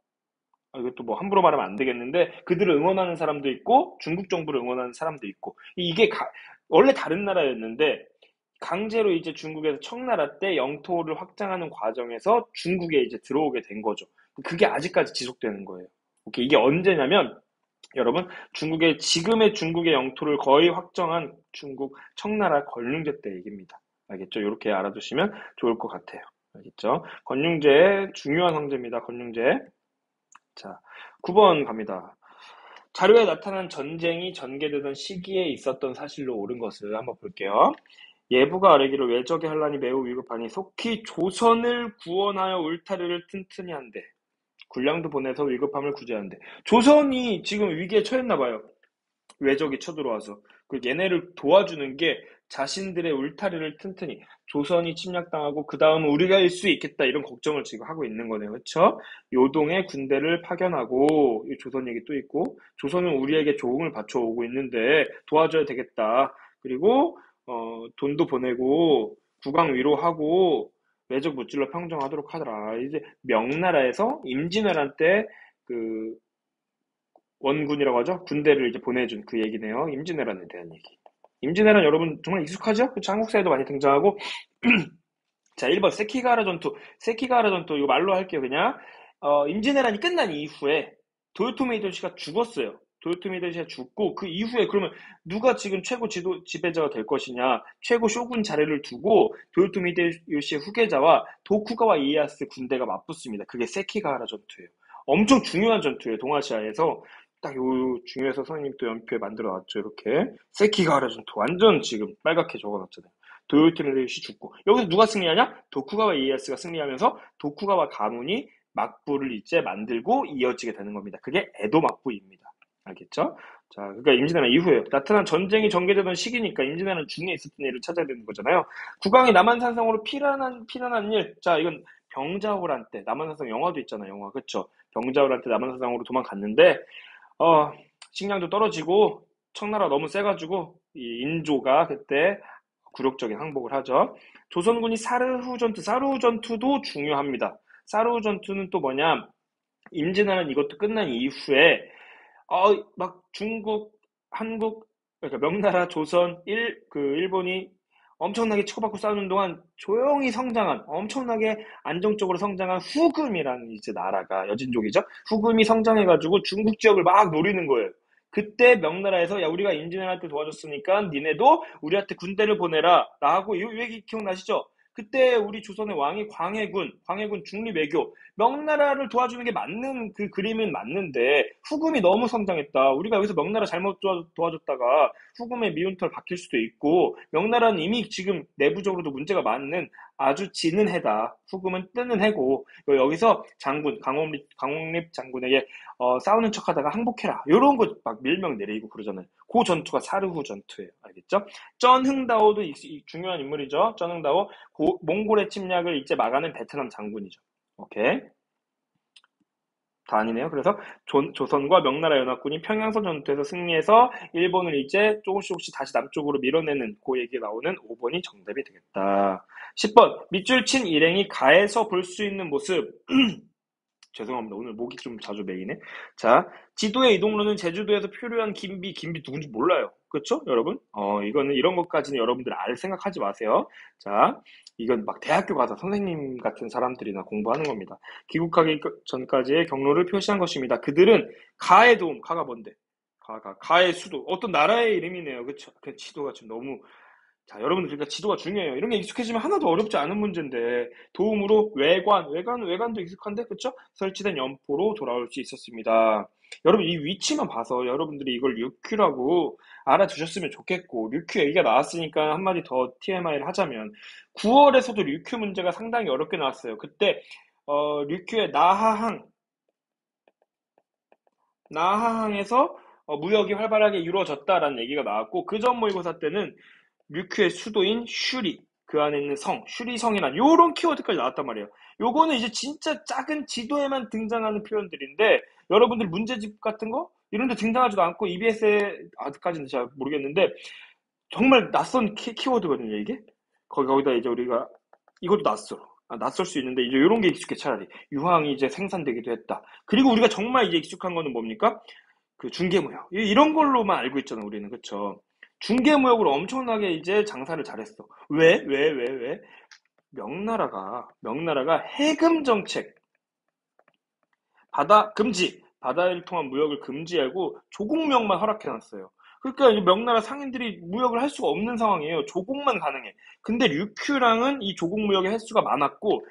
이것도 뭐 함부로 말하면 안 되겠는데, 그들을 응원하는 사람도 있고, 중국 정부를 응원하는 사람도 있고, 이게 원래 다른 나라였는데, 강제로 이제 중국에서 청나라 때 영토를 확장하는 과정에서 중국에 이제 들어오게 된 거죠. 그게 아직까지 지속되는 거예요. 오케이, 이게 언제냐면, 여러분, 지금의 중국의 영토를 거의 확정한 중국 청나라 건륭제 때 얘기입니다. 알겠죠? 이렇게 알아두시면 좋을 것 같아요. 알겠죠? 건륭제, 중요한 황제입니다. 건륭제. 자, 9번 갑니다. 자료에 나타난 전쟁이 전개되던 시기에 있었던 사실로 옳은 것을 한번 볼게요. 예부가 아뢰기를 외적의 환란이 매우 위급하니 속히 조선을 구원하여 울타리를 튼튼히 한대. 군량도 보내서 위급함을 구제한대. 조선이 지금 위기에 처했나 봐요. 외적이 쳐들어와서. 그 얘네를 도와주는 게 자신들의 울타리를 튼튼히, 조선이 침략당하고 그 다음은 우리가 일 수 있겠다 이런 걱정을 지금 하고 있는 거네요. 그렇죠? 요동에 군대를 파견하고, 조선 얘기 또 있고, 조선은 우리에게 조공을 바쳐오고 있는데 도와줘야 되겠다. 그리고 돈도 보내고 국왕 위로하고 외적 무찔러 평정하도록 하더라. 이제 명나라에서 임진왜란 때 그 원군이라고 하죠. 군대를 이제 보내준 그 얘기네요. 임진왜란에 대한 얘기. 임진왜란 여러분 정말 익숙하죠? 그쵸? 한국사에도 많이 등장하고. 자, 1번 세키가라 전투. 세키가라 전투 이거 말로 할게요. 그냥 임진왜란이 끝난 이후에 도요토미 히데요시가 죽었어요. 도요토미 히데요시가 죽고 그 이후에 그러면 누가 지금 최고 지배자가 될 것이냐, 최고 쇼군 자리를 두고 도요토미 히데요시의 후계자와 도쿠가와 이에야스 군대가 맞붙습니다. 그게 세키가하라 전투예요. 엄청 중요한 전투예요. 동아시아에서. 딱 요 중요해서 선생님 또 연표에 만들어 놨죠. 이렇게 세키가하라 전투 완전 지금 빨갛게 적어놨잖아요. 도요토미 히데요시 죽고 여기서 누가 승리하냐? 도쿠가와 이에야스가 승리하면서 도쿠가와 가문이 막부를 이제 만들고 이어지게 되는 겁니다. 그게 에도 막부입니다. 알겠죠? 자, 그러니까 임진왜란 이후에 나타난 전쟁이 전개되던 시기니까 임진왜란 중에 있었던 일을 찾아야 되는 거잖아요. 국왕이 남한산성으로 피난한 일. 자, 이건 병자호란 때, 남한산성 영화도 있잖아요. 영화, 그쵸? 병자호란 때 남한산성으로 도망갔는데 식량도 떨어지고 청나라 너무 세가지고 이 인조가 그때 굴욕적인 항복을 하죠. 조선군이 사르후 전투도 중요합니다. 사르후 전투는 또 뭐냐? 임진왜란 이것도 끝난 이후에 막 중국, 한국, 그러니까 명나라, 조선, 일본이 엄청나게 치고받고 싸우는 동안 조용히 성장한, 엄청나게 안정적으로 성장한 후금이라는 이제 나라가, 여진족이죠? 후금이 성장해가지고 중국 지역을 막 노리는 거예요. 그때 명나라에서 야, 우리가 임진왜란 때 도와줬으니까 니네도 우리한테 군대를 보내라 라고, 이 얘기 기억나시죠? 그때 우리 조선의 왕이 광해군 중립외교, 명나라를 도와주는 게 맞는 그 그림은 맞는데 후금이 너무 성장했다. 우리가 여기서 명나라 잘못 도와줬다가 후금의 미운털 박힐 수도 있고 명나라는 이미 지금 내부적으로도 문제가 많은 아주 지는 해다. 후금은 뜨는 해고 여기서 장군 강홍립 장군에게 싸우는 척하다가 항복해라. 이런 거 막 밀명 내리고 그러잖아요. 그 전투가 사르후 전투예요. 알겠죠? 쩐흥다오도 중요한 인물이죠. 쩐흥다오 몽골의 침략을 이제 막아낸 베트남 장군이죠. 오케이. 다 아니네요. 그래서 조선과 명나라 연합군이 평양선 전투에서 승리해서 일본을 이제 조금씩 다시 남쪽으로 밀어내는 그 얘기 나오는 5번이 정답이 되겠다. 10번 밑줄 친 일행이 가에서 볼 수 있는 모습. 죄송합니다. 오늘 목이 좀 자주 메이네. 자, 지도의 이동로는 제주도에서 표류한 김비 누군지 몰라요. 그렇죠, 여러분? 이거는 이런 것까지는 여러분들 알 생각하지 마세요. 자, 이건 막 대학교 가서 선생님 같은 사람들이나 공부하는 겁니다. 귀국하기 전까지의 경로를 표시한 것입니다. 그들은 가의 도움, 가가 뭔데? 가의 수도, 어떤 나라의 이름이네요. 그렇죠? 그 지도가 좀 너무 자, 여러분들 그러니까 지도가 중요해요. 이런 게 익숙해지면 하나도 어렵지 않은 문제인데 도움으로 외관도 익숙한데 그쵸? 설치된 연포로 돌아올 수 있었습니다. 여러분 이 위치만 봐서 여러분들이 이걸 류큐라고 알아두셨으면 좋겠고 류큐 얘기가 나왔으니까 한마디 더 TMI를 하자면 9월에서도 류큐 문제가 상당히 어렵게 나왔어요. 그때 류큐의 나하항에서 무역이 활발하게 이루어졌다라는 얘기가 나왔고 그 전 모의고사 때는 류큐의 수도인 슈리, 그 안에 있는 성, 슈리성이란 요런 키워드까지 나왔단 말이에요. 요거는 이제 진짜 작은 지도에만 등장하는 표현들인데 여러분들 문제집 같은 거 이런 데 등장하지도 않고 EBS에 아직까지는 잘 모르겠는데 정말 낯선 키워드거든요, 이게. 거기다 이제 우리가 이것도 낯설 수 있는데 이제 요런 게 익숙해 차라리. 유황이 이제 생산되기도 했다. 그리고 우리가 정말 이제 익숙한 거는 뭡니까? 그 중개무역. 이런 걸로만 알고 있잖아, 우리는. 그쵸? 중개무역으로 엄청나게 이제 장사를 잘했어. 왜? 명나라가 해금 정책, 바다를 통한 무역을 금지하고 조공무역만 허락해놨어요. 그러니까 이제 명나라 상인들이 무역을 할 수가 없는 상황이에요. 조공만 가능해. 근데 류큐랑은 이 조공무역의 횟수가 많았고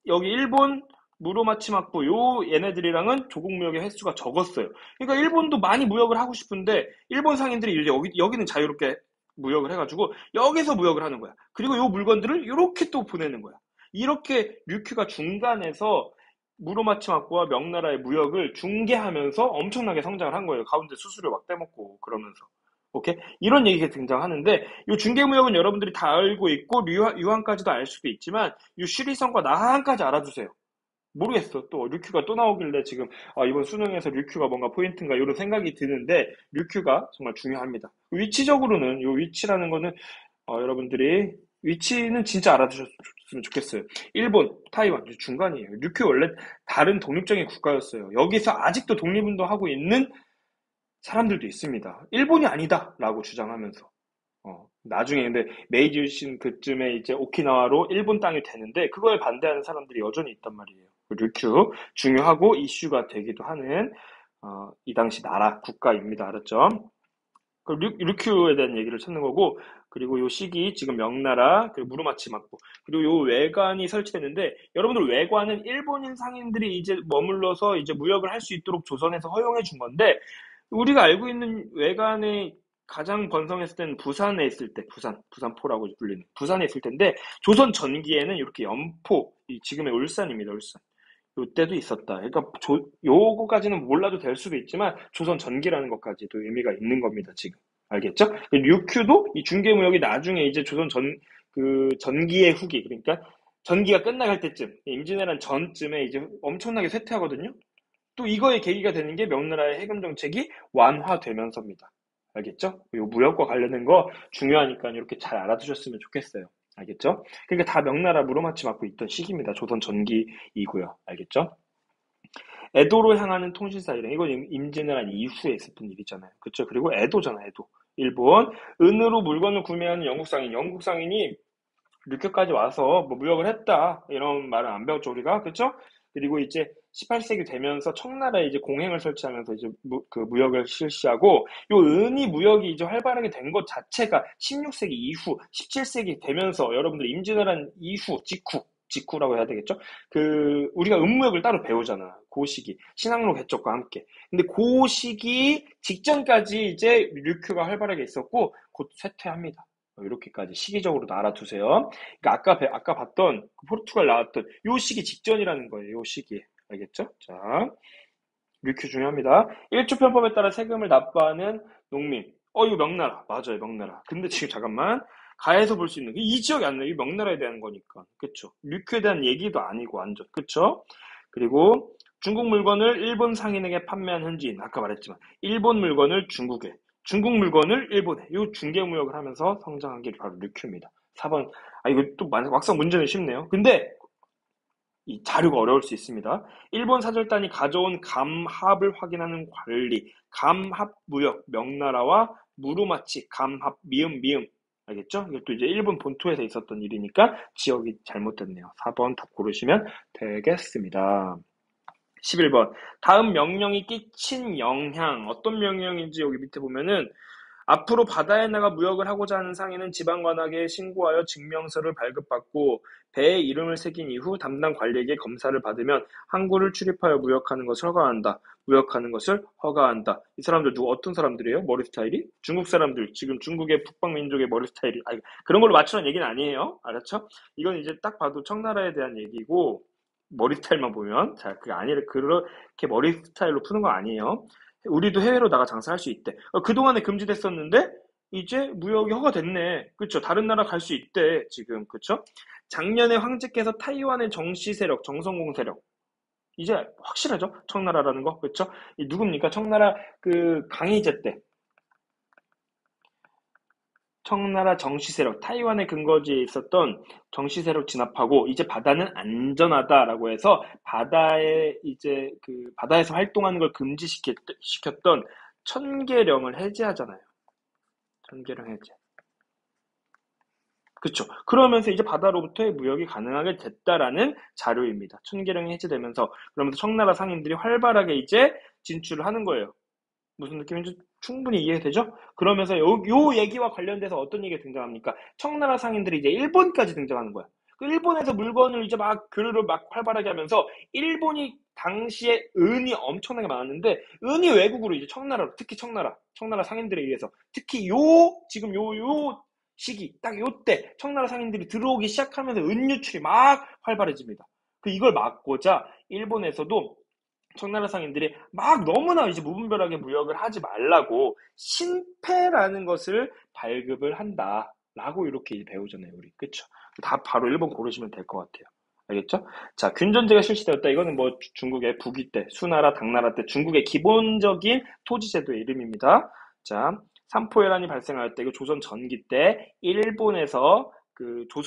여기 일본 무로마치막부 얘네들이랑은 조공무역의 횟수가 적었어요. 그러니까 일본도 많이 무역을 하고 싶은데 일본 상인들이 이제 여기는 자유롭게 무역을 해가지고 여기서 무역을 하는 거야. 그리고 요 물건들을 이렇게 또 보내는 거야. 이렇게 류큐가 중간에서 무로마치막부와 명나라의 무역을 중개하면서 엄청나게 성장을 한 거예요. 가운데 수수료 막 떼먹고 그러면서. 오케이? 이런 얘기가 등장하는데 이 중개무역은 여러분들이 다 알고 있고 유한까지도 알 수도 있지만 이 슈리성과 나한까지 알아두세요. 모르겠어. 또 류큐가 또 나오길래 지금 이번 수능에서 류큐가 뭔가 포인트인가 이런 생각이 드는데 류큐가 정말 중요합니다. 위치적으로는 이 위치라는 거는 여러분들이 위치는 진짜 알아두셨으면 좋겠어요. 일본, 타이완 중간이에요. 류큐 원래 다른 독립적인 국가였어요. 여기서 아직도 독립운동하고 있는 사람들도 있습니다. 일본이 아니다라고 주장하면서. 나중에 근데 메이지 유신 그쯤에 이제 오키나와로 일본 땅이 되는데 그거에 반대하는 사람들이 여전히 있단 말이에요. 류큐 중요하고 이슈가 되기도 하는 이 당시 나라 국가입니다. 알았죠? 그 류큐에 대한 얘기를 찾는 거고 그리고 요 시기 지금 명나라 그리고 무르마치 막부 그리고 요 외관이 설치됐는데 여러분들 외관은 일본인 상인들이 이제 머물러서 이제 무역을 할 수 있도록 조선에서 허용해 준 건데 우리가 알고 있는 외관의 가장 번성했을 때는 부산에 있을 때 부산포라고 불리는 부산에 있을 텐데 조선 전기에는 이렇게 연포 지금의 울산입니다. 울산 요때도 있었다. 그러니까 요거까지는 몰라도 될 수도 있지만 조선 전기라는 것까지도 의미가 있는 겁니다. 지금 알겠죠? 류큐도 이 중개무역이 나중에 이제 조선 전기의 후기 그러니까 전기가 끝나갈 때쯤 임진왜란 전쯤에 이제 엄청나게 쇠퇴하거든요. 또 이거의 계기가 되는 게 명나라의 해금 정책이 완화되면서입니다. 알겠죠? 이 무역과 관련된 거 중요하니까 이렇게 잘 알아두셨으면 좋겠어요. 알겠죠? 그러니까 다 명나라 무로마치 맞고 있던 시기입니다. 조선 전기이고요. 알겠죠? 에도로 향하는 통신사 일행 이건 임진왜란 이후에 있었던 일이잖아요. 그렇죠? 그리고 에도잖아, 에도. 일본 은으로 물건을 구매하는 영국 상인이 류큐까지 와서 뭐 무역을 했다 이런 말은 안 배웠죠 우리가 그렇죠? 그리고 이제 18세기 되면서 청나라에 이제 공행을 설치하면서 이제 그 무역을 실시하고 요 은이 무역이 이제 활발하게 된 것 자체가 16세기 이후 17세기 되면서 여러분들 임진왜란 이후 직후라고 해야 되겠죠? 그 우리가 은무역을 따로 배우잖아. 그 시기 신항로 개척과 함께. 근데 그 시기 직전까지 이제 류큐가 활발하게 있었고 곧 쇠퇴합니다. 이렇게까지 시기적으로도 알아두세요. 그러니까 아까 봤던 그 포르투갈 나왔던 요 시기 직전이라는 거예요. 요 시기. 알겠죠? 자, 류큐 중요합니다. 1조 편법에 따라 세금을 납부하는 농민. 이거 명나라. 맞아요, 명나라. 근데 지금 잠깐만. 가에서 볼 수 있는 이 지역이 안 나요. 이 명나라에 대한 거니까. 그쵸? 류큐에 대한 얘기도 아니고 완전. 그쵸? 그리고 중국 물건을 일본 상인에게 판매한 현지인. 아까 말했지만 일본 물건을 중국에, 중국 물건을 일본에. 이 중개무역을 하면서 성장한 게 바로 류큐입니다. 4번. 이거 또 막상 문제는 쉽네요. 근데 이 자료가 어려울 수 있습니다. 일본 사절단이 가져온 감합을 확인하는 관리, 감합무역, 명나라와 무로마치, 감합, 미음. 알겠죠? 이것도 이제 일본 본토에서 있었던 일이니까 지역이 잘못됐네요. 4번 답 고르시면 되겠습니다. 11번. 다음 명령이 끼친 영향. 어떤 명령인지 여기 밑에 보면은 앞으로 바다에 나가 무역을 하고자 하는 상인은 지방관학에 신고하여 증명서를 발급받고 배에 이름을 새긴 이후 담당 관리에게 검사를 받으면 항구를 출입하여 무역하는 것을 허가한다. 무역하는 것을 허가한다. 이 사람들 어떤 사람들이에요? 머리 스타일이? 중국 사람들. 지금 중국의 북방민족의 머리 스타일이 그런 걸로 맞추는 얘기는 아니에요. 알았죠? 이건 이제 딱 봐도 청나라에 대한 얘기고 머리 스타일만 보면 그게 아니라 그렇게 머리 스타일로 푸는 거 아니에요. 우리도 해외로 나가 장사할 수 있대. 그동안에 금지됐었는데 이제 무역이 허가됐네. 그쵸? 다른 나라 갈 수 있대. 지금. 그쵸? 작년에 황제께서 타이완의 정시 세력, 정성공 세력. 이제 확실하죠? 청나라라는 거. 그쵸? 이 누굽니까? 청나라 그 강희제 때. 청나라 정시세력, 타이완의 근거지에 있었던 정시세력 진압하고 이제 바다는 안전하다라고 해서 바다에 이제 그 바다에서 활동하는 걸 금지시켰던 천계령을 해제하잖아요. 천계령 해제. 그쵸. 그러면서 이제 바다로부터의 무역이 가능하게 됐다라는 자료입니다. 천계령이 해제되면서 그러면서 청나라 상인들이 활발하게 이제 진출을 하는 거예요. 무슨 느낌인지 충분히 이해되죠? 그러면서 요 얘기와 관련돼서 어떤 얘기가 등장합니까? 청나라 상인들이 이제 일본까지 등장하는 거야. 그 일본에서 물건을 이제 막 교류를 막 활발하게 하면서 일본이 당시에 은이 엄청나게 많았는데 은이 외국으로 이제 청나라로 특히 청나라 상인들에 의해서 특히 지금 요 시기 딱 요때 청나라 상인들이 들어오기 시작하면서 은 유출이 막 활발해집니다. 이걸 막고자 일본에서도 청나라 상인들이 막 너무나 이제 무분별하게 무역을 하지 말라고 신패라는 것을 발급을 한다라고 이렇게 배우잖아요, 우리. 그쵸? 다 바로 1번 고르시면 될 것 같아요. 알겠죠? 자, 균전제가 실시되었다. 이거는 뭐 중국의 부귀 때, 수나라, 당나라 때 중국의 기본적인 토지제도의 이름입니다. 자, 삼포해란이 발생할 때, 이거 조선 전기 때 일본에서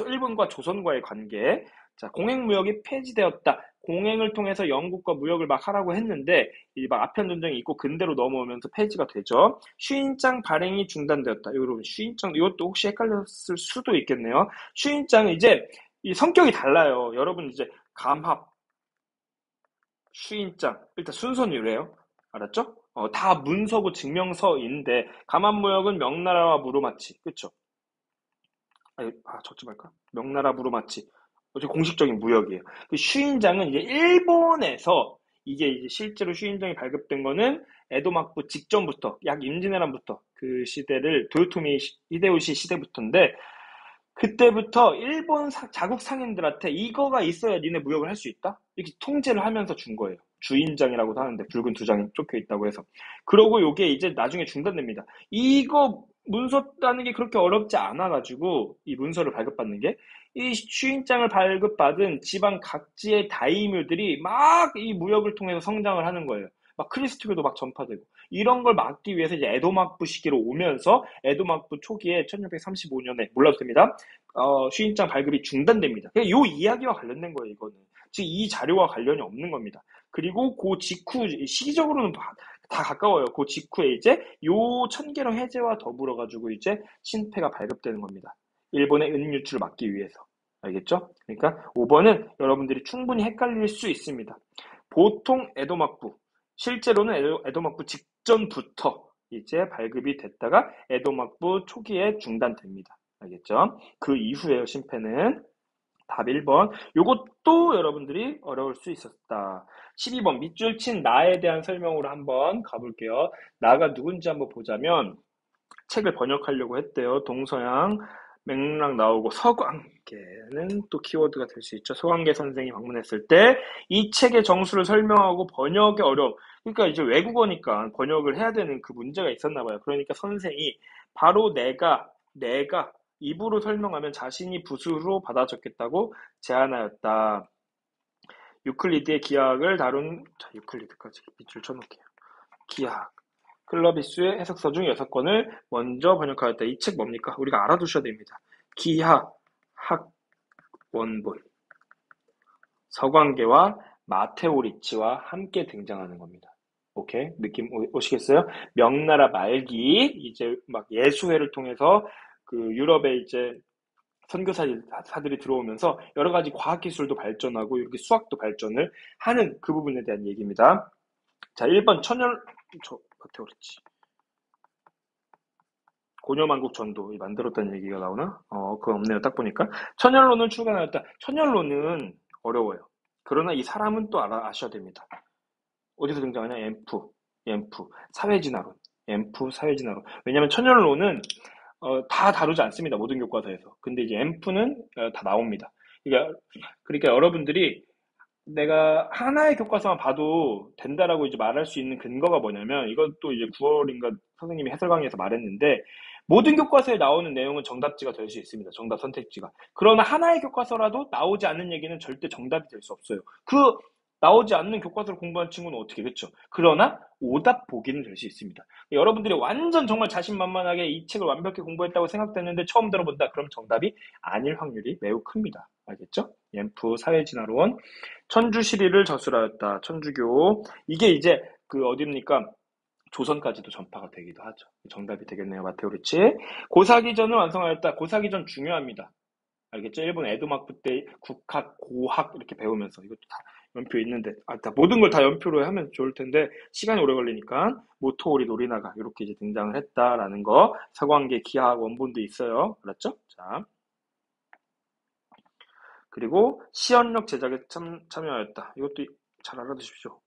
일본과 조선과의 관계, 자, 공행무역이 폐지되었다. 공행을 통해서 영국과 무역을 막 하라고 했는데 막 아편 전쟁이 있고 근대로 넘어오면서 폐지가 되죠. 휴인장 발행이 중단되었다. 여러분 휴인장 이것도 혹시 헷갈렸을 수도 있겠네요. 휴인장은 이제 이 성격이 달라요. 여러분 이제 감합, 휴인장 일단 순서는 이래요. 알았죠? 다 문서고 증명서인데 감합무역은 명나라와 무로마치 그쵸? 적지 말까? 명나라 무로마치 어제 공식적인 무역이에요. 휴인장은 이제 일본에서 이제 실제로 휴인장이 발급된 거는 에도 막부 직전부터 약 임진왜란부터 그 시대를 도요토미 히데요시 시대부터인데 그때부터 일본 자국 상인들한테 이거가 있어야 니네 무역을 할 수 있다? 이렇게 통제를 하면서 준 거예요. 주인장이라고도 하는데 붉은 두 장이 쫓겨 있다고 해서. 그러고 요게 이제 나중에 중단됩니다. 이거 문서 따는 게 그렇게 어렵지 않아가지고 이 문서를 발급받는 게 이 추인장을 발급받은 지방 각지의 다이묘들이 막 이 무역을 통해서 성장을 하는 거예요. 막 크리스토교도 막 전파되고 이런 걸 막기 위해서 이제 에도막부 시기로 오면서 에도막부 초기에 1635년에 몰라도 됩니다. 추인장 발급이 중단됩니다. 이 이야기와 관련된 거예요, 이거는. 즉 이 자료와 관련이 없는 겁니다. 그리고 그 직후 시기적으로는 다 가까워요. 그 직후에 이제 요 천계령 해제와 더불어 가지고 이제 신패가 발급되는 겁니다. 일본의 은 유출을 막기 위해서. 알겠죠? 그러니까 5번은 여러분들이 충분히 헷갈릴 수 있습니다. 보통 에도막부, 실제로는 에도막부 직전부터 이제 발급이 됐다가 에도막부 초기에 중단됩니다. 알겠죠? 그 이후에요, 심폐는. 답 1번. 요것도 여러분들이 어려울 수 있었다. 12번. 밑줄 친 나에 대한 설명으로 한번 가볼게요. 나가 누군지 한번 보자면 책을 번역하려고 했대요. 동서양 맥락 나오고 서광계는 또 키워드가 될 수 있죠. 서광계 선생이 방문했을 때 이 책의 정수를 설명하고 번역의 어려움. 그러니까 이제 외국어니까 번역을 해야 되는 그 문제가 있었나 봐요. 그러니까 선생이 바로 내가 입으로 설명하면 자신이 붓으로 받아 적겠다고 제안하였다. 유클리드의 기하학을 다룬, 자, 유클리드까지 밑줄 쳐놓을게요. 기하학. 클러비스의 해석서 중 6권을 먼저 번역하였다. 이 책 뭡니까? 우리가 알아두셔야 됩니다. 기하학 원본. 서광계와 마테오 리치와 함께 등장하는 겁니다. 오케이? 느낌 오시겠어요? 명나라 말기, 이제 막 예수회를 통해서 그 유럽에 이제 선교사들이 들어오면서 여러 가지 과학기술도 발전하고 이렇게 수학도 발전을 하는 그 부분에 대한 얘기입니다. 자, 1번 마테오 리치. 고려만국 전도 만들었다는 얘기가 나오나? 그건 없네요. 딱 보니까. 천연론은 출간하였다. 천연론은 어려워요. 그러나 이 사람은 또 아셔야 됩니다. 어디서 등장하냐? 엠프, 사회진화론. 엠프, 사회진화론. 왜냐면 천연론은 다 다루지 않습니다. 모든 교과서에서. 근데 이제 엠프는 다 나옵니다. 그러니까 여러분들이 내가 하나의 교과서만 봐도 된다라고 이제 말할 수 있는 근거가 뭐냐면, 이것도 이제 9월인가 선생님이 해설 강의에서 말했는데, 모든 교과서에 나오는 내용은 정답지가 될 수 있습니다. 정답 선택지가. 그러나 하나의 교과서라도 나오지 않는 얘기는 절대 정답이 될 수 없어요. 나오지 않는 교과서를 공부한 친구는 어떻게, 그렇죠? 그러나 오답 보기는 될 수 있습니다. 여러분들이 완전 정말 자신만만하게 이 책을 완벽히 공부했다고 생각됐는데 처음 들어본다. 그럼 정답이 아닐 확률이 매우 큽니다. 알겠죠? 엠프 사회진화론. 천주시리를 저술하였다. 천주교. 이게 이제 어디입니까? 조선까지도 전파가 되기도 하죠. 정답이 되겠네요. 마테오 리치. 고사기전을 완성하였다. 고사기전 중요합니다. 알겠죠? 일본 에도막부 때 국학, 고학 이렇게 배우면서 이것도 다 연표 있는데, 모든 걸 다 연표로 하면 좋을 텐데 시간이 오래 걸리니까 모토오리 노리나가 이렇게 이제 등장을 했다라는 거. 서광계 기하학 원본도 있어요. 알았죠? 자. 그리고 시연력 제작에 참여하였다. 이것도 잘 알아두십시오.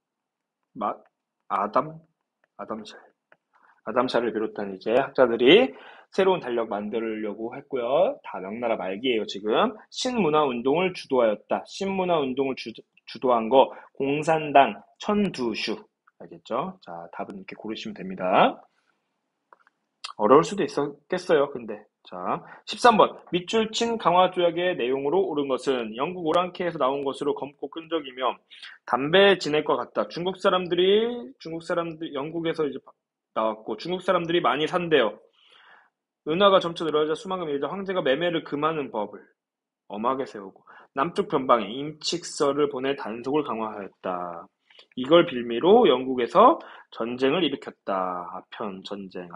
아담샤를 비롯한 이제 학자들이 새로운 달력 만들려고 했고요. 다 명나라 말기예요, 지금. 신문화 운동을 주도하였다. 신문화 운동을 주도한 거 공산당 천두슈. 알겠죠? 자, 답은 이렇게 고르시면 됩니다. 어려울 수도 있었겠어요, 근데. 자, 13번. 밑줄 친 강화조약의 내용으로 옳은 것은 영국 오랑캐에서 나온 것으로 검고 끈적이며 담배 지낼 것 같다. 중국 사람들이 영국에서 이제 나왔고 중국 사람들이 많이 산대요. 은화가 점차 늘어나자 수만금 일자 황제가 매매를 금하는 법을 엄하게 세우고 남쪽 변방에 임칙서를 보내 단속을 강화하였다. 이걸 빌미로 영국에서 전쟁을 일으켰다. 아편전쟁.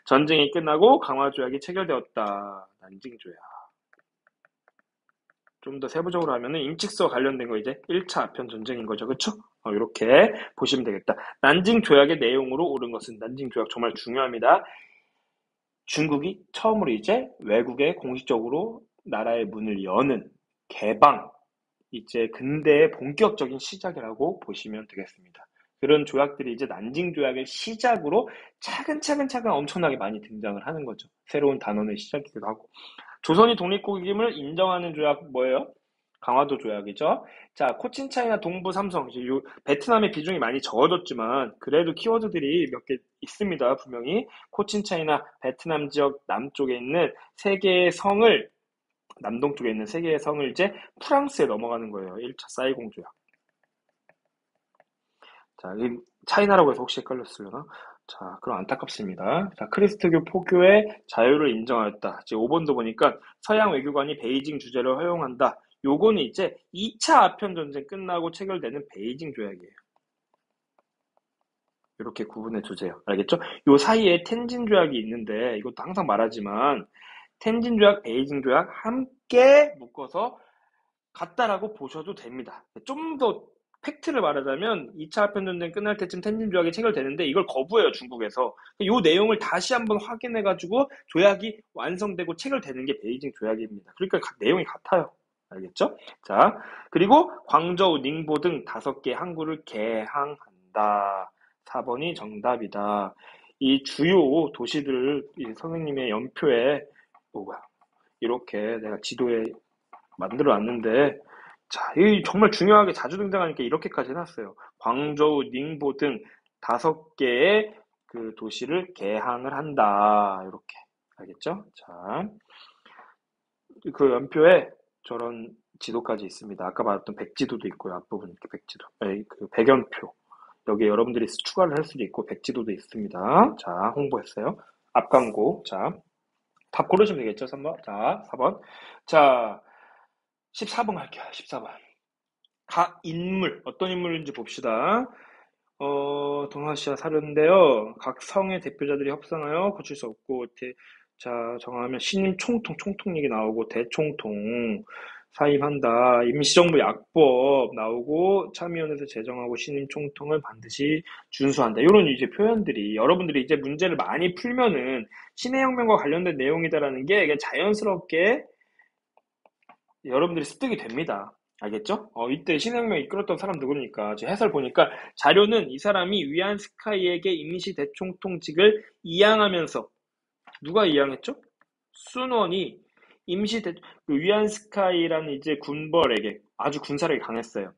전쟁이 끝나고 강화조약이 체결되었다. 난징조약. 좀 더 세부적으로 하면은 임칙서 관련된 거 이제 1차 아편전쟁인 거죠. 그쵸? 이렇게 보시면 되겠다. 난징조약의 내용으로 옳은 것은, 난징조약 정말 중요합니다. 중국이 처음으로 이제 외국에 공식적으로 나라의 문을 여는 개방, 이제 근대의 본격적인 시작이라고 보시면 되겠습니다. 그런 조약들이 이제 난징 조약의 시작으로 차근차근 엄청나게 많이 등장을 하는 거죠. 새로운 단원의 시작이기도 하고. 조선이 독립국임을 인정하는 조약 뭐예요? 강화도 조약이죠. 자, 코친차이나 동부 삼성, 이제 베트남의 비중이 많이 적어졌지만 그래도 키워드들이 몇 개 있습니다. 분명히 코친차이나 베트남 지역 남쪽에 있는 세 개의 성을, 남동 쪽에 있는 세 개의 성을 이제 프랑스에 넘어가는 거예요. 1차 사이공 조약. 자, 이 차이나라고 해서 혹시 헷갈렸으려나? 자, 그럼 안타깝습니다. 자, 크리스트교 포교의 자유를 인정하였다. 지금 5번도 보니까 서양 외교관이 베이징 주재를 허용한다. 요거는 이제 2차 아편전쟁 끝나고 체결되는 베이징 조약이에요. 이렇게 구분해 주세요. 알겠죠? 요 사이에 텐진 조약이 있는데 이것도 항상 말하지만 텐진 조약, 베이징 조약 함께 묶어서 같다라고 보셔도 됩니다. 좀 더 팩트를 말하자면 2차 아편전쟁 끝날 때쯤 텐진 조약이 체결되는데 이걸 거부해요, 중국에서. 이 내용을 다시 한번 확인해가지고 조약이 완성되고 체결되는 게 베이징 조약입니다. 그러니까 내용이 같아요. 알겠죠? 자, 그리고 광저우, 닝보 등 5개 항구를 개항한다. 4번이 정답이다. 이 주요 도시들을 이 선생님의 연표에 이렇게 내가 지도에 만들어 놨는데, 자, 이 정말 중요하게 자주 등장하니까 이렇게까지 해놨어요. 광저우, 닝보 등 5개의 그 도시를 개항을 한다. 이렇게. 알겠죠? 자, 그 연표에 저런 지도까지 있습니다. 아까 말했던 백지도도 있고요. 앞부분 이렇게 백지도. 그 백연표. 여기에 여러분들이 추가를 할 수도 있고, 백지도도 있습니다. 자, 홍보했어요. 앞 광고. 자, 답 고르시면 되겠죠? 3번. 자, 4번. 자, 14번 갈게요. 14번. 각 인물, 어떤 인물인지 봅시다. 동아시아 사료인데요. 각 성의 대표자들이 협상하여 거칠 수 없고, 자, 정하면 신임 총통 얘기 나오고, 대총통 사임한다. 임시정부 약법 나오고, 참의원에서 제정하고, 신임 총통을 반드시 준수한다. 이런 이제 표현들이, 여러분들이 이제 문제를 많이 풀면은, 신해혁명과 관련된 내용이다라는 게 이게 자연스럽게 여러분들이 습득이 됩니다. 알겠죠? 이때 신혁명 이끌었던 사람 누구니까 제 해설 보니까 자료는 이 사람이 위안스카이에게 임시 대총통직을 이양하면서 누가 이양했죠? 순원이 그 위안스카이라는 이제 군벌에게 아주 군사력이 강했어요.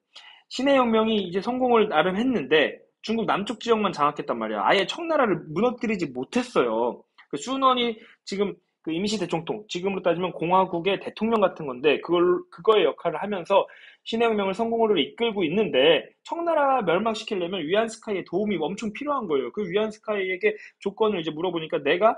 신해혁명이 이제 성공을 나름 했는데 중국 남쪽 지역만 장악했단 말이야. 아예 청나라를 무너뜨리지 못했어요. 그 순원이 지금 그 임시 대총통, 지금으로 따지면 공화국의 대통령 같은 건데 그거의 역할을 하면서 신해혁명을 성공으로 이끌고 있는데 청나라 멸망시키려면 위안스카이의 도움이 엄청 필요한 거예요. 그 위안스카이에게 조건을 이제 물어보니까 내가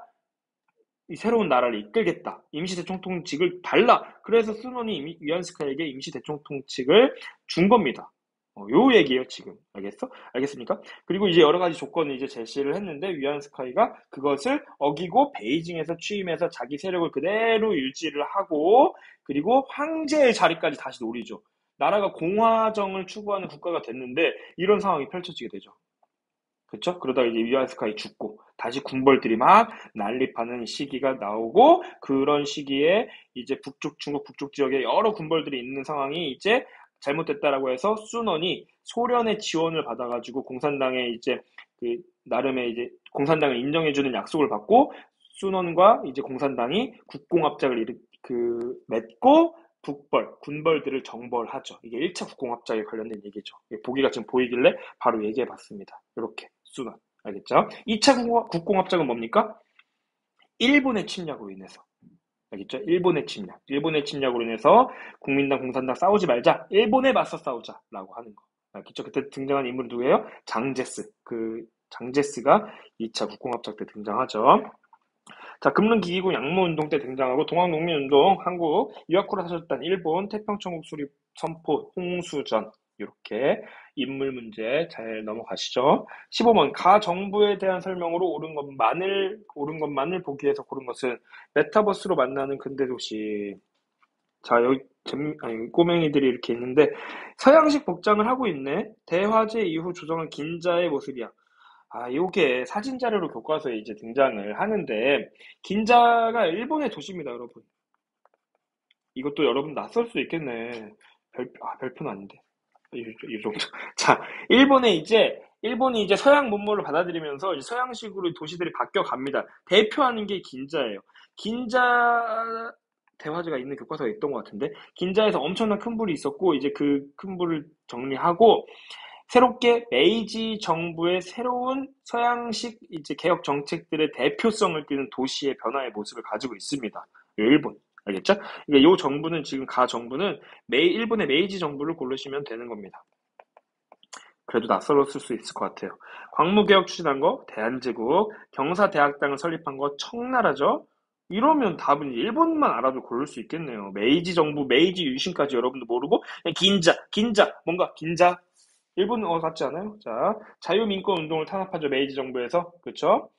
이 새로운 나라를 이끌겠다. 임시 대총통직을 달라. 그래서 순원이 위안스카이에게 임시 대총통직을 준 겁니다. 요 얘기예요, 지금. 알겠습니까? 그리고 이제 여러 가지 조건을 이제 제시를 했는데, 위안스카이가 그것을 어기고 베이징에서 취임해서 자기 세력을 그대로 유지를 하고, 그리고 황제의 자리까지 다시 노리죠. 나라가 공화정을 추구하는 국가가 됐는데, 이런 상황이 펼쳐지게 되죠. 그쵸? 그러다가 이제 위안스카이 죽고, 다시 군벌들이 막 난립하는 시기가 나오고, 그런 시기에 이제 중국 북쪽 지역에 여러 군벌들이 있는 상황이 이제 잘못됐다라고 해서 순원이 소련의 지원을 받아가지고 공산당의 이제 그 나름의 이제 공산당을 인정해주는 약속을 받고 순원과 이제 공산당이 국공합작을 맺고 군벌들을 정벌하죠. 이게 1차 국공합작에 관련된 얘기죠. 보기가 지금 보이길래 바로 얘기해봤습니다. 이렇게 순원. 알겠죠? 2차 국공합작은 뭡니까? 일본의 침략으로 인해서. 알겠죠? 일본의 침략. 일본의 침략으로 인해서 국민당, 공산당 싸우지 말자. 일본에 맞서 싸우자라고 하는 거. 알겠죠? 그때 등장한 인물은 누구예요? 장제스. 그 장제스가 2차 국공합작 때 등장하죠. 자, 금릉기기군 양모운동 때 등장하고 동학농민운동, 한국, 이와쿠라 사절단, 일본, 태평천국 수립 선포, 홍수전. 이렇게 인물 문제 잘 넘어가시죠. 15번 가 정부에 대한 설명으로 옳은 것만을 보기 위해서 고른 것은 메타버스로 만나는 근대 도시. 자, 여기 꼬맹이들이 이렇게 있는데 서양식 복장을 하고 있네. 대화제 이후 조성한 긴자의 모습이야. 요게 사진 자료로 교과서에 이제 등장을 하는데 긴자가 일본의 도시입니다, 여러분. 이것도 여러분 낯설 수 있겠네. 별표는 아닌데. 이 정도. 자, 일본이 이제 서양 문물을 받아들이면서 이제 서양식으로 도시들이 바뀌어 갑니다. 대표하는 게 긴자예요. 긴자 대화제가 있는 교과서에 있던 것 같은데 긴자에서 엄청난 큰 불이 있었고 이제 그 큰 불을 정리하고 새롭게 메이지 정부의 새로운 서양식 이제 개혁 정책들의 대표성을 띠는 도시의 변화의 모습을 가지고 있습니다. 일본. 알겠죠? 그러니까 이 정부는 지금 정부는 일본의 메이지 정부를 고르시면 되는 겁니다. 그래도 낯설었을 수 있을 것 같아요. 광무개혁 추진한 거 대한제국, 경사대학당을 설립한 거 청나라죠. 이러면 답은 일본만 알아도 고를 수 있겠네요. 메이지 정부, 메이지 유신까지 여러분도 모르고 그냥 긴자 일본 같지 않아요? 자, 자유민권 운동을 탄압하죠, 메이지 정부에서. 그쵸?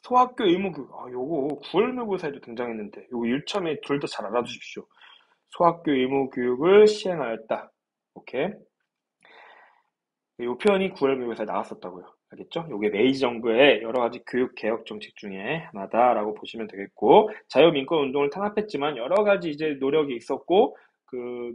소학교 의무교육. 요거 9월 모의고사에도 등장했는데, 요거 일참에 둘 다 잘 알아두십시오. 소학교 의무교육을 시행하였다. 오케이. 이 표현이 9월 교육에서 나왔었다고요. 알겠죠? 이게 메이지 정부의 여러 가지 교육 개혁 정책 중에 하나다라고 보시면 되겠고, 자유민권 운동을 탄압했지만 여러 가지 이제 노력이 있었고, 그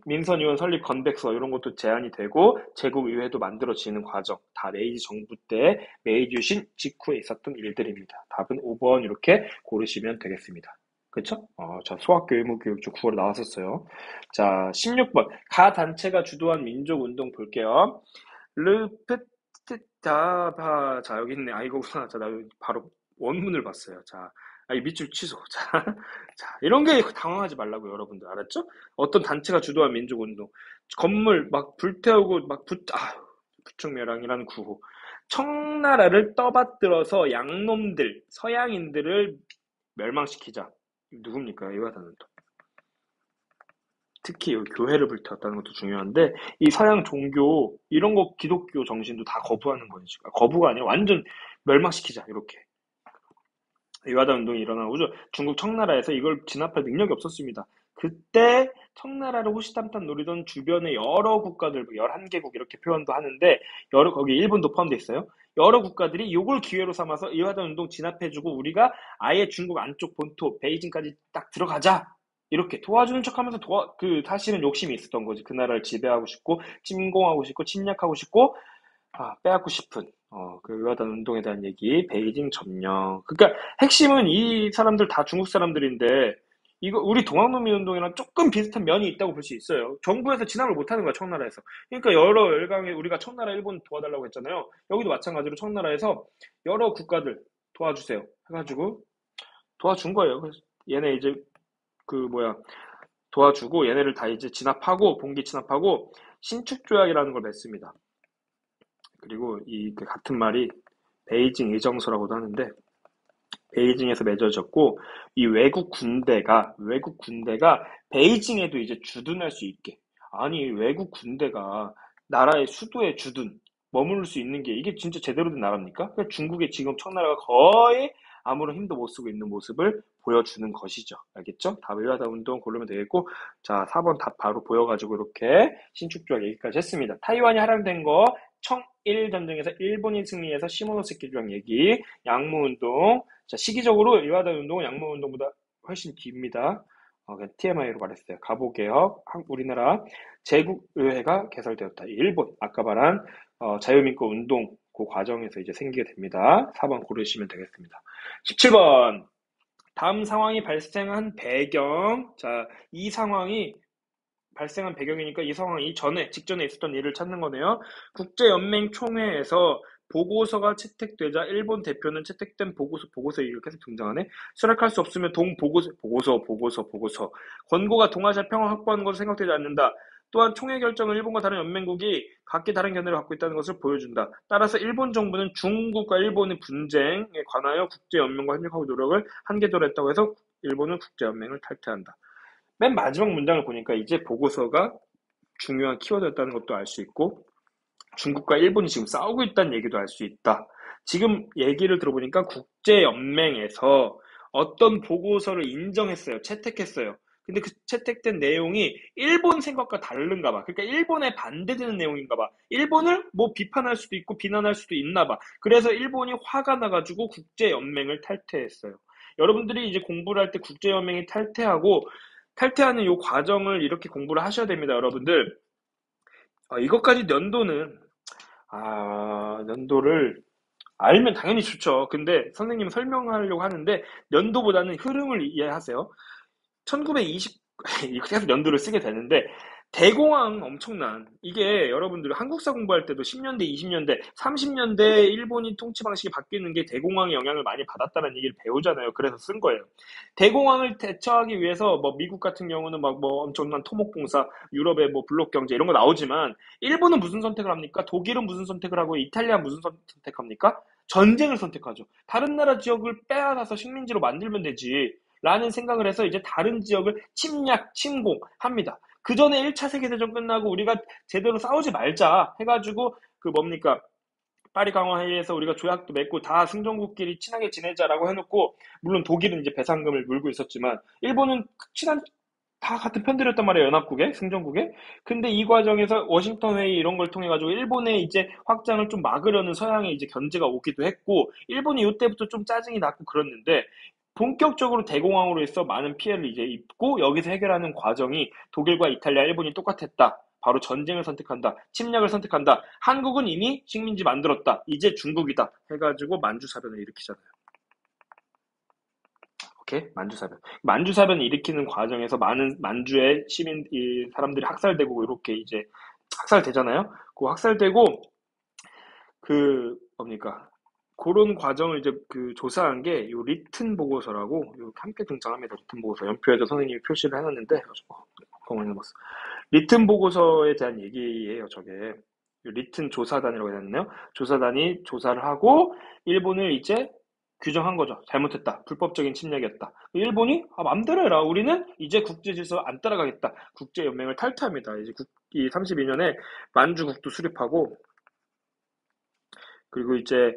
민선의원 설립 건백서 이런 것도 제안이 되고 제국의회도 만들어지는 과정, 다 메이지 정부 때 메이지 유신 직후에 있었던 일들입니다. 답은 5번 이렇게 고르시면 되겠습니다. 그쵸? 자, 소학교육무교육주 9월에 나왔었어요. 자, 16번. 가 단체가 주도한 민족운동 볼게요. 르프트타바. 자, 여기 있네. 아, 이거구나. 자, 나 바로 원문을 봤어요. 자, 이 밑줄 취소. 자, 자, 이런 게 당황하지 말라고 여러분들. 알았죠? 어떤 단체가 주도한 민족운동. 건물 막 불태우고 막 부축멸항이라는 구호. 청나라를 떠받들어서 양놈들, 서양인들을 멸망시키자. 누굽니까? 이와다는 또. 특히 여기 교회를 불태웠다는 것도 중요한데 이 서양 종교 이런 거 기독교 정신도 다 거부하는 거예요. 지금. 거부가 아니라 완전 멸망시키자 이렇게. 유화단 운동이 일어나고 중국 청나라에서 이걸 진압할 능력이 없었습니다. 그때 청나라를 호시탐탐 노리던 주변의 여러 국가들, 11개국 이렇게 표현도 하는데 거기 일본도 포함되어 있어요. 여러 국가들이 이걸 기회로 삼아서 유화단 운동 진압해주고 우리가 아예 중국 안쪽 본토 베이징까지 딱 들어가자. 이렇게 도와주는 척하면서 사실은 욕심이 있었던 거지. 그 나라를 지배하고 싶고 침공하고 싶고 침략하고 싶고 빼앗고 싶은 그 의화단 운동에 대한 얘기, 베이징 점령. 그러니까 핵심은 이 사람들 다 중국 사람들인데 이거 우리 동학농민 운동이랑 조금 비슷한 면이 있다고 볼 수 있어요. 정부에서 진압을 못하는 거야, 청나라에서. 그러니까 여러 열강에 우리가 청나라 일본 도와달라고 했잖아요. 여기도 마찬가지로 청나라에서 여러 국가들 도와주세요 해가지고 도와준 거예요. 그래서 얘네 이제 도와주고 얘네를 다 이제 진압하고 봉기 진압하고 신축조약이라는 걸 맺습니다. 그리고 같은 말이 베이징 의정서라고도 하는데 베이징에서 맺어졌고 이 외국 군대가 베이징에도 이제 주둔할 수 있게 아니 외국 군대가 나라의 수도에 머무를 수 있는 게 이게 진짜 제대로 된 나라입니까? 그러니까 중국의 지금 청나라가 거의 아무런 힘도 못 쓰고 있는 모습을 보여주는 것이죠. 알겠죠? 답 외화다 운동 고르면 되겠고 자 4번 답 바로 보여가지고 이렇게 신축조약 얘기까지 했습니다. 타이완이 할양된 거 청일 전쟁에서 일본이 승리해서 시모노세키 조약 얘기 양무운동 자 시기적으로 외화다 운동은 양무운동보다 훨씬 깁니다. 그냥 TMI로 말했어요. 가보개혁 우리나라 제국의회가 개설되었다. 일본 아까 말한 자유민권 운동 그 과정에서 이제 생기게 됩니다. 4번 고르시면 되겠습니다. 17번 다음 상황이 발생한 배경 자 이 상황이 발생한 배경이니까 이 상황이 직전에 있었던 일을 찾는 거네요. 국제연맹 총회에서 보고서가 채택되자 일본 대표는 채택된 보고서 이렇게 계속 등장하네. 수락할 수 없으면 보고서. 권고가 동아시아 평화 확보하는 것으로 생각되지 않는다. 또한 총회 결정은 일본과 다른 연맹국이 각기 다른 견해를 갖고 있다는 것을 보여준다. 따라서 일본 정부는 중국과 일본의 분쟁에 관하여 국제연맹과 협력하고 노력을 한계도로 했다고 해서 일본은 국제연맹을 탈퇴한다. 맨 마지막 문장을 보니까 이제 보고서가 중요한 키워드였다는 것도 알 수 있고 중국과 일본이 지금 싸우고 있다는 얘기도 알 수 있다. 지금 얘기를 들어보니까 국제연맹에서 어떤 보고서를 인정했어요. 채택했어요. 근데 그 채택된 내용이 일본 생각과 다른가 봐. 그러니까 일본에 반대되는 내용인가 봐. 일본을 뭐 비판할 수도 있고 비난할 수도 있나 봐. 그래서 일본이 화가 나가지고 국제연맹을 탈퇴했어요. 여러분들이 이제 공부를 할 때 국제연맹이 탈퇴하는 이 과정을 이렇게 공부를 하셔야 됩니다, 여러분들. 이것까지 연도를 알면 당연히 좋죠. 근데 선생님은 설명하려고 하는데 연도보다는 흐름을 이해하세요. 1920 이렇게 해서 연도를 쓰게 되는데 대공황 엄청난 이게 여러분들 한국사 공부할 때도 10년대, 20년대, 30년대 일본이 통치 방식이 바뀌는 게 대공황의 영향을 많이 받았다는 얘기를 배우잖아요. 그래서 쓴 거예요. 대공황을 대처하기 위해서 뭐 미국 같은 경우는 막 뭐 엄청난 토목공사, 유럽의 뭐 블록 경제 이런 거 나오지만 일본은 무슨 선택을 합니까? 독일은 무슨 선택을 하고 이탈리아 무슨 선택합니까? 전쟁을 선택하죠. 다른 나라 지역을 빼앗아서 식민지로 만들면 되지. 라는 생각을 해서 이제 다른 지역을 침공합니다. 그 전에 1차 세계대전 끝나고 우리가 제대로 싸우지 말자 해가지고 파리 강화 회의에서 우리가 조약도 맺고 다 승전국끼리 친하게 지내자라고 해놓고 물론 독일은 이제 배상금을 물고 있었지만 일본은 친한 다 같은 편들이었단 말이에요. 연합국에, 승전국에. 근데 이 과정에서 워싱턴 회의 이런 걸 통해 가지고 일본의 이제 확장을 좀 막으려는 서양의 이제 견제가 오기도 했고, 일본이 이때부터 좀 짜증이 났고 그랬는데, 본격적으로 대공황으로 해서 많은 피해를 이제 입고 여기서 해결하는 과정이 독일과 이탈리아, 일본이 똑같았다. 바로 전쟁을 선택한다. 침략을 선택한다. 한국은 이미 식민지 만들었다. 이제 중국이다. 해가지고 만주사변을 일으키잖아요. 오케이? 만주사변. 만주사변을 일으키는 과정에서 많은 만주의 시민, 사람들이 학살되고 이렇게 이제 학살되잖아요. 그 학살되고 뭡니까? 그런 과정을 이제 조사한 게 요 리튼 보고서라고 요 함께 등장합니다. 리튼 보고서. 연표에도 선생님이 표시를 해놨는데, 어머니 봤어. 리튼 보고서에 대한 얘기예요, 저게. 리튼 조사단이라고 해야 되나요? 조사단이 조사를 하고 일본을 이제 규정한 거죠. 잘못했다. 불법적인 침략이었다. 일본이 맘대로 해라. 우리는 이제 국제질서 안 따라가겠다. 국제연맹을 탈퇴합니다. 이제 이 32년에 만주국도 수립하고 그리고 이제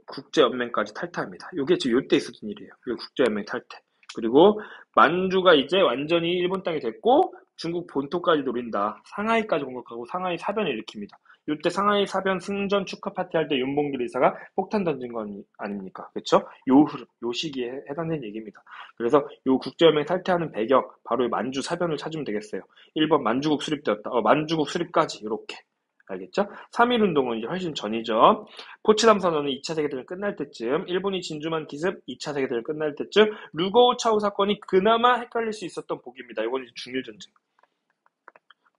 국제연맹까지 탈퇴합니다. 이게 지금 요때 있었던 일이에요. 이 국제연맹 탈퇴. 그리고 만주가 이제 완전히 일본 땅이 됐고 중국 본토까지 노린다. 상하이까지 공격하고 상하이 사변을 일으킵니다. 이때 상하이 사변 승전 축하 파티 할 때 윤봉길 의사가 폭탄 던진 거 아닙니까? 그렇죠? 요 시기에 해당되는 얘기입니다. 그래서 요 국제연맹 탈퇴하는 배경 바로 만주 사변을 찾으면 되겠어요. 1번 만주국 수립되었다. 만주국 수립까지 이렇게. 알겠죠? 3.1운동은 이제 훨씬 전이죠. 포츠담 선언은 2차 세계대전 끝날 때쯤, 일본이 진주만 기습 2차 세계대전 끝날 때쯤, 루거우 차오 사건이 그나마 헷갈릴 수 있었던 보기입니다. 이건 이제 중일전쟁.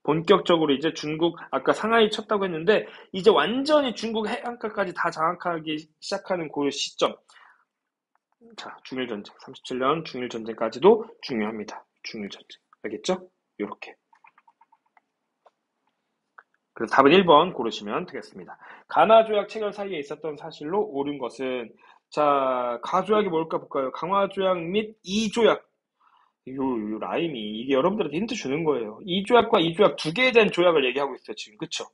본격적으로 이제 중국, 아까 상하이 쳤다고 했는데, 이제 완전히 중국 해안가까지 다 장악하기 시작하는 그 시점. 자, 중일전쟁. 37년 중일전쟁까지도 중요합니다. 중일전쟁. 알겠죠? 요렇게. 그래서 답은 1번 고르시면 되겠습니다. 가나조약 체결 사이에 있었던 사실로 옳은 것은, 자, 가조약이 뭘까 볼까요? 강화조약 및 이조약. 요 라임이 이게 여러분들한테 힌트 주는 거예요. 이조약과 이조약 두 개에 대한 조약을 얘기하고 있어요, 지금. 그쵸?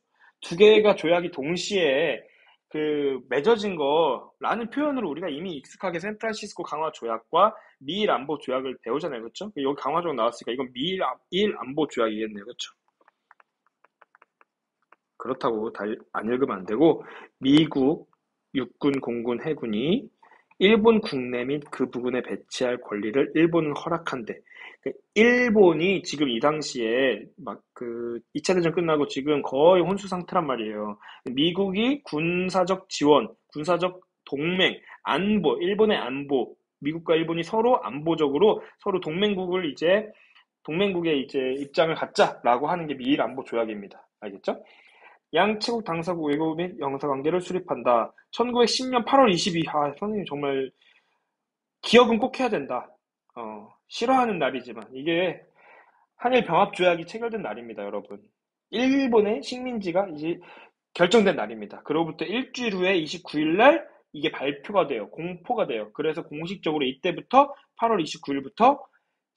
두 개가 조약이 동시에 맺어진 거라는 표현으로 우리가 이미 익숙하게 샌프란시스코 강화 조약과 미일 안보 조약을 배우잖아요. 그쵸? 여기 강화 조약 나왔으니까 이건 미일 안보 조약이겠네요. 그쵸? 그렇다고 안 읽으면 안 되고, 미국 육군, 공군, 해군이 일본 국내 및 그 부근에 배치할 권리를 일본은 허락한대. 일본이 지금 이 당시에 2차 대전 끝나고 지금 거의 혼수 상태란 말이에요. 미국이 군사적 지원, 군사적 동맹, 안보, 일본의 안보, 미국과 일본이 서로 안보적으로 서로 동맹국의 이제 입장을 갖자라고 하는 게 미일 안보 조약입니다. 알겠죠? 양측국 당사국 외교 및 영사관계를 수립한다. 1910년 8월 22일. 선생님 정말 기억은 꼭 해야 된다. 싫어하는 날이지만 이게 한일 병합 조약이 체결된 날입니다, 여러분. 일본의 식민지가 이제 결정된 날입니다. 그로부터 일주일 후에 29일 날 이게 발표가 돼요. 공포가 돼요. 그래서 공식적으로 이때부터 8월 29일부터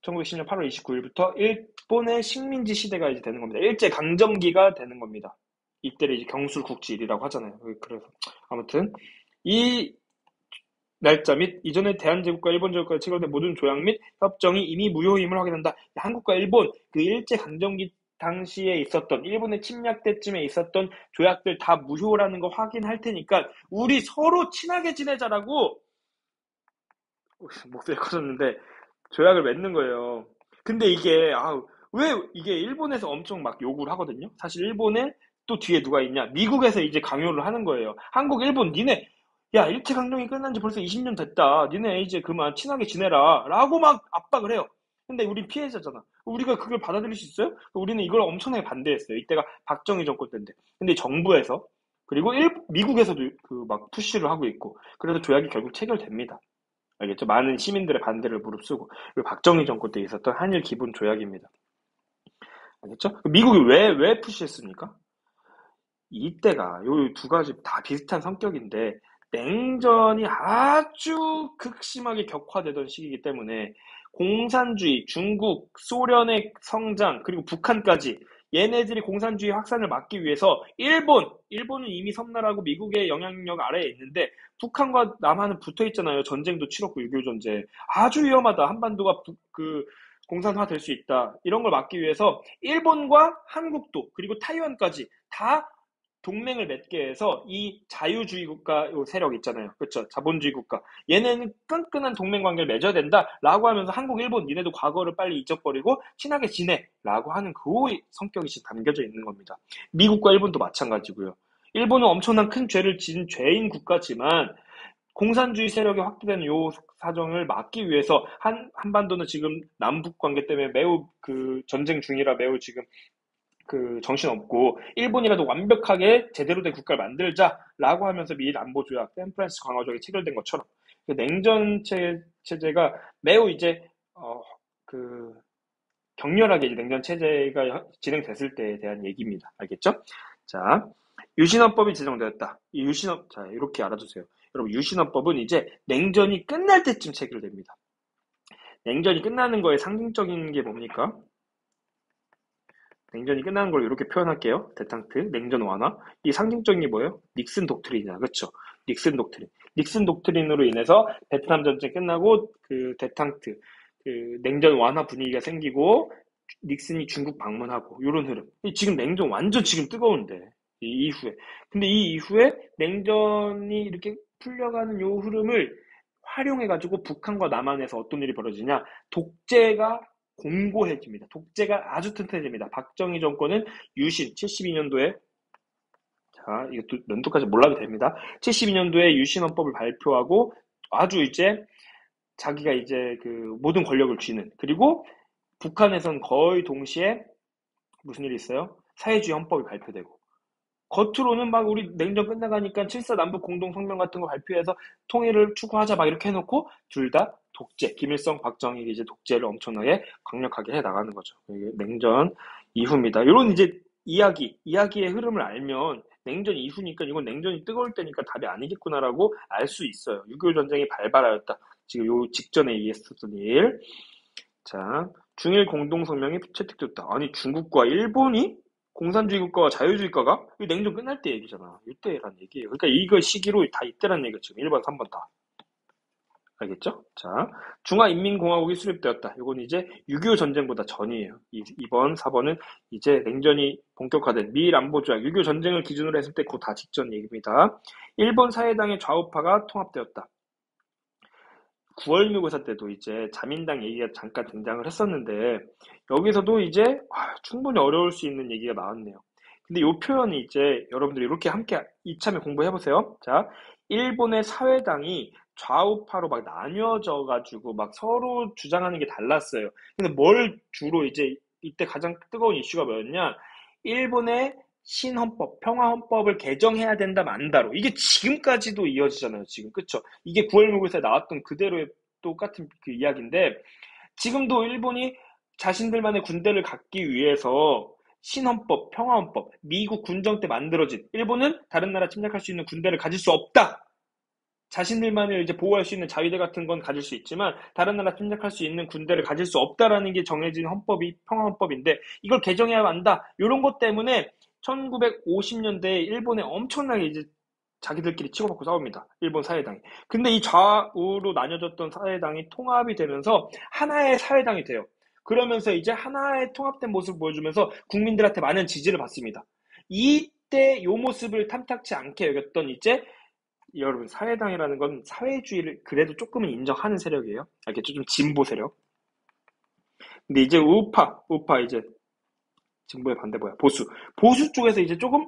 1910년 8월 29일부터 일본의 식민지 시대가 이제 되는 겁니다. 일제 강점기가 되는 겁니다. 이때를 이제 경술국지일이라고 하잖아요. 그래서 아무튼 이 날짜 및 이전에 대한제국과 일본제국과 체결된 모든 조약 및 협정이 이미 무효임을 확인한다. 한국과 일본 그 일제 강점기 당시에 있었던 일본의 침략 때쯤에 있었던 조약들 다 무효라는 거 확인할 테니까 우리 서로 친하게 지내자라고 목소리 커졌는데 조약을 맺는 거예요. 근데 이게 왜 이게 일본에서 엄청 막 요구를 하거든요. 사실 일본에 또 뒤에 누가 있냐? 미국에서 이제 강요를 하는 거예요. 한국, 일본 니네 야 일제강점기 끝난 지 벌써 20년 됐다. 니네 이제 그만 친하게 지내라 라고 막 압박을 해요. 근데 우린 피해자잖아. 우리가 그걸 받아들일 수 있어요? 우리는 이걸 엄청나게 반대했어요. 이때가 박정희 정권 때인데. 근데 정부에서 그리고 미국에서도 막 푸시를 하고 있고 그래서 조약이 결국 체결됩니다. 알겠죠? 많은 시민들의 반대를 무릅쓰고 그리고 박정희 정권 때 있었던 한일 기본 조약입니다. 알겠죠? 미국이 왜 푸시했습니까? 이때가 요 두 가지 다 비슷한 성격인데 냉전이 아주 극심하게 격화되던 시기이기 때문에 공산주의, 중국, 소련의 성장 그리고 북한까지 얘네들이 공산주의 확산을 막기 위해서 일본은 이미 섬나라고 미국의 영향력 아래에 있는데 북한과 남한은 붙어 있잖아요. 전쟁도 치렀고 6.25 전쟁. 아주 위험하다. 한반도가 공산화 될 수 있다. 이런 걸 막기 위해서 일본과 한국도 그리고 타이완까지 다 동맹을 맺게 해서 이 자유주의 국가 요 세력 있잖아요. 그렇죠? 자본주의 국가. 얘네는 끈끈한 동맹 관계를 맺어야 된다라고 하면서 한국, 일본 니네도 과거를 빨리 잊어버리고 친하게 지내라고 하는 그 성격이 지금 담겨져 있는 겁니다. 미국과 일본도 마찬가지고요. 일본은 엄청난 큰 죄를 지은 죄인 국가지만 공산주의 세력이 확대되는 요 사정을 막기 위해서 한반도는 지금 남북 관계 때문에 매우 그 전쟁 중이라 매우 지금 그 정신없고 일본이라도 완벽하게 제대로 된 국가를 만들자라고 하면서 미일 안보 조약, 샌프란시스코 강화 조약이 체결된 것처럼 냉전 체제가 매우 이제 그 격렬하게 이제 냉전 체제가 진행됐을 때에 대한 얘기입니다. 알겠죠? 자, 유신헌법이 제정되었다. 이 자, 이렇게 알아두세요. 여러분, 유신헌법은 이제 냉전이 끝날 때쯤 체결됩니다. 냉전이 끝나는 거에 상징적인 게 뭡니까? 냉전이 끝나는 걸 이렇게 표현할게요. 데탕트, 냉전 완화. 이 상징적인 게 뭐예요? 닉슨 독트린이야. 그쵸? 닉슨 독트린. 닉슨 독트린으로 인해서 베트남 전쟁 끝나고 그 데탕트, 그 냉전 완화 분위기가 생기고 닉슨이 중국 방문하고 이런 흐름. 지금 냉전 완전 지금 뜨거운데 이 이후에. 근데 이 이후에 냉전이 이렇게 풀려가는 요 흐름을 활용해가지고 북한과 남한에서 어떤 일이 벌어지냐? 독재가 공고해집니다. 독재가 아주 튼튼해집니다. 박정희 정권은 유신 72년도에 자 이것도 연도까지 몰라도 됩니다. 72년도에 유신헌법을 발표하고 아주 이제 자기가 이제 그 모든 권력을 쥐는 그리고 북한에선 거의 동시에 무슨 일이 있어요? 사회주의 헌법이 발표되고 겉으로는 막 우리 냉전 끝나가니까 7.4 남북 공동성명 같은 거 발표해서 통일을 추구하자 막 이렇게 해놓고 둘 다 독재, 김일성, 박정희 이제 독재를 엄청나게 강력하게 해 나가는 거죠. 이게 냉전 이후입니다. 이런 이제 이야기의 흐름을 알면 냉전 이후니까 이건 냉전이 뜨거울 때니까 답이 아니겠구나라고 알 수 있어요. 6.25 전쟁이 발발하였다. 지금 요 직전에 있었던 일. 자, 중일 공동성명이 채택됐다. 아니 중국과 일본이 공산주의 국가와 자유주의 국가가 냉전 끝날 때 얘기잖아. 이때란 얘기예요. 그러니까 이거 시기로 다 이때란 얘기가 지금 1번, 3번 다. 알겠죠? 자, 중화인민공화국이 수립되었다. 이건 이제 6.25 전쟁보다 전이에요. 2번, 4번은 이제 냉전이 본격화된 미일 안보조약, 6.25 전쟁을 기준으로 했을 때 그 다 직전 얘기입니다. 일본 사회당의 좌우파가 통합되었다. 9월 묘고사 때도 이제 자민당 얘기가 잠깐 등장을 했었는데 여기서도 이제 충분히 어려울 수 있는 얘기가 나왔네요. 근데 이 표현이 이제 여러분들이 이렇게 함께 이참에 공부해보세요. 자, 일본의 사회당이 좌우파로 막 나뉘어져 가지고 막 서로 주장하는 게 달랐어요. 근데 뭘 주로 이제 이때 가장 뜨거운 이슈가 뭐였냐? 일본의 신헌법, 평화헌법을 개정해야 된다 만다로 이게 지금까지도 이어지잖아요. 지금 그쵸? 이게 9월 묘구에서 나왔던 그대로의 똑같은 그 이야기인데 지금도 일본이 자신들만의 군대를 갖기 위해서 신헌법, 평화헌법, 미국 군정 때 만들어진 일본은 다른 나라 침략할 수 있는 군대를 가질 수 없다. 자신들만을 이제 보호할 수 있는 자위대 같은 건 가질 수 있지만 다른 나라 침략할 수 있는 군대를 가질 수 없다라는 게 정해진 헌법이 평화헌법인데 이걸 개정해야 한다. 이런 것 때문에 1950년대에 일본에 엄청나게 이제 자기들끼리 치고받고 싸웁니다. 일본 사회당이. 근데 이 좌우로 나뉘어졌던 사회당이 통합이 되면서 하나의 사회당이 돼요. 그러면서 이제 하나의 통합된 모습을 보여주면서 국민들한테 많은 지지를 받습니다. 이때 요 모습을 탐탁치 않게 여겼던 이제 여러분 사회당이라는 건 사회주의를 그래도 조금은 인정하는 세력이에요. 알겠죠? 좀 진보 세력. 근데 이제 우파 이제 진보의 반대 뭐야? 보수 쪽에서 이제 조금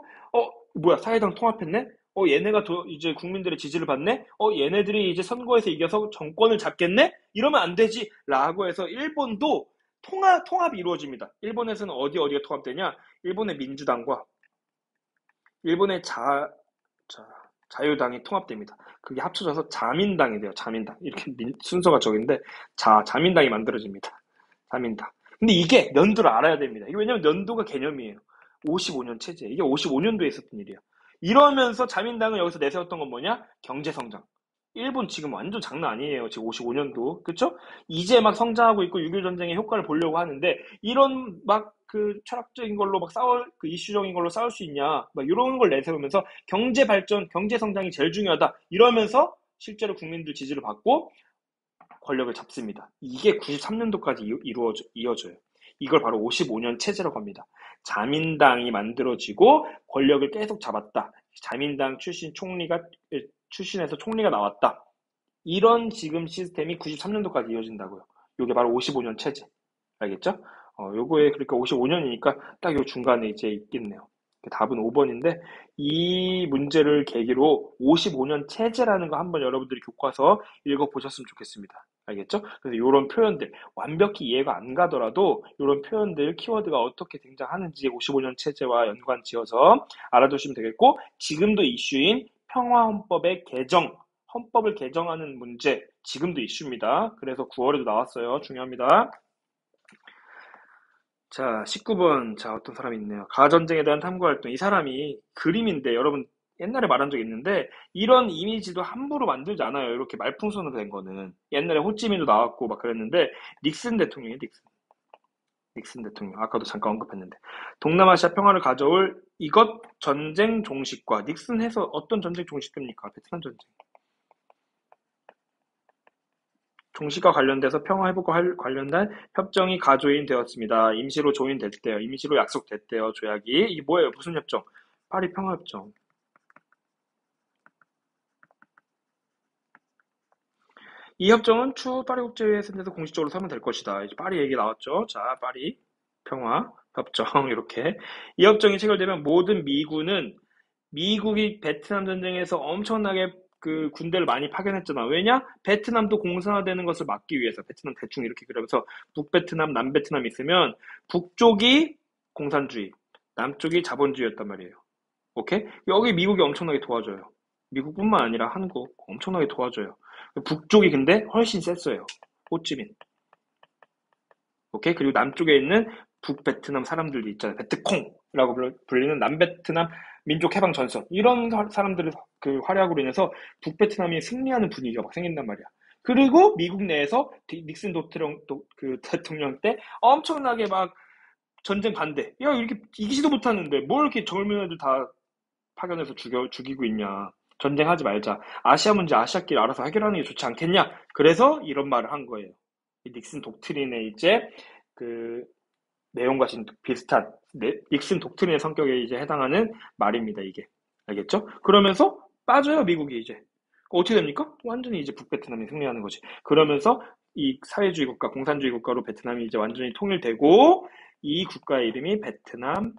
뭐야 사회당 통합했네? 얘네가 더 이제 국민들의 지지를 받네? 얘네들이 이제 선거에서 이겨서 정권을 잡겠네? 이러면 안 되지 라고 해서 일본도 통합이 이루어집니다. 일본에서는 어디가 통합되냐? 일본의 민주당과 일본의 자유당이 통합됩니다. 그게 합쳐져서 자민당이 돼요. 자민당. 이렇게 순서가 적인데 자민당이 만들어집니다. 자민당. 근데 이게 연도를 알아야 됩니다. 이게 왜냐면 연도가 개념이에요. 55년 체제. 이게 55년도에 있었던 일이야. 이러면서 자민당을 여기서 내세웠던 건 뭐냐? 경제성장. 일본 지금 완전 장난 아니에요. 지금 55년도. 그쵸? 이제 막 성장하고 있고 6.25 전쟁의 효과를 보려고 하는데 이런 막 그 철학적인 걸로 막 그 이슈적인 걸로 싸울 수 있냐? 막 이런 걸 내세우면서 경제 발전, 경제 성장이 제일 중요하다. 이러면서 실제로 국민들 지지를 받고 권력을 잡습니다. 이게 93년도까지 이어져요. 이걸 바로 55년 체제라고 합니다. 자민당이 만들어지고 권력을 계속 잡았다. 자민당 출신에서 총리가 나왔다. 이런 지금 시스템이 93년도까지 이어진다고요. 이게 바로 55년 체제. 알겠죠? 요거에 그러니까 55년이니까 딱 요 중간에 이제 있겠네요. 답은 5번인데 이 문제를 계기로 55년 체제라는 거 한번 여러분들이 교과서 읽어보셨으면 좋겠습니다. 알겠죠? 그래서 이런 표현들 완벽히 이해가 안 가더라도 이런 표현들 키워드가 어떻게 등장하는지 55년 체제와 연관 지어서 알아두시면 되겠고 지금도 이슈인 평화헌법의 개정 헌법을 개정하는 문제 지금도 이슈입니다. 그래서 9월에도 나왔어요. 중요합니다. 자, 19번. 자, 어떤 사람이 있네요. 가전쟁에 대한 탐구활동. 이 사람이 그림인데, 여러분, 옛날에 말한 적 있는데, 이런 이미지도 함부로 만들지 않아요. 이렇게 말풍선으로 된 거는. 옛날에 호찌민도 나왔고, 막 그랬는데, 닉슨 대통령이에요, 닉슨. 닉슨 대통령. 아까도 잠깐 언급했는데. 동남아시아 평화를 가져올 이것 전쟁 종식과, 닉슨 해서 어떤 전쟁 종식됩니까? 베트남 전쟁. 종식과 관련돼서 평화 회복과 관련된 협정이 가조인되었습니다. 임시로 조인됐대요. 임시로 약속됐대요. 조약이. 이게 뭐예요? 무슨 협정? 파리 평화협정. 이 협정은 추후 파리 국제회의에서 공식적으로 서면 될 것이다. 이제 파리 얘기 나왔죠. 자, 파리 평화 협정 이렇게. 이 협정이 체결되면 모든 미군은 미국이 베트남 전쟁에서 엄청나게 그 군대를 많이 파견했잖아. 왜냐? 베트남도 공산화되는 것을 막기 위해서. 베트남 대충 이렇게 그러면서 북베트남, 남베트남 있으면 북쪽이 공산주의, 남쪽이 자본주의였단 말이에요. 오케이? 여기 미국이 엄청나게 도와줘요. 미국뿐만 아니라 한국 엄청나게 도와줘요. 북쪽이 근데 훨씬 셌어요. 호찌민. 오케이? 그리고 남쪽에 있는 북베트남 사람들도 있잖아요. 베트콩이라고 불리는 남베트남 민족해방전선. 이런 사람들의 그 활약으로 인해서 북베트남이 승리하는 분위기가 막 생긴단 말이야. 그리고 미국 내에서 닉슨 그 대통령 때 엄청나게 막 전쟁 반대. 야, 이렇게 이기지도 못하는데 뭘 이렇게 젊은 애들 다 파견해서 죽이고 있냐. 전쟁하지 말자. 아시아 문제 아시아끼리 알아서 해결하는 게 좋지 않겠냐. 그래서 이런 말을 한 거예요. 이 닉슨 독트린의 이제 그 내용과 비슷한 닉슨 독트린의 성격에 이제 해당하는 말입니다. 이게 알겠죠? 그러면서 빠져요 미국이 이제 어떻게 됩니까? 완전히 이제 북베트남이 승리하는 거지. 그러면서 이 사회주의 국가, 공산주의 국가로 베트남이 이제 완전히 통일되고 이 국가의 이름이 베트남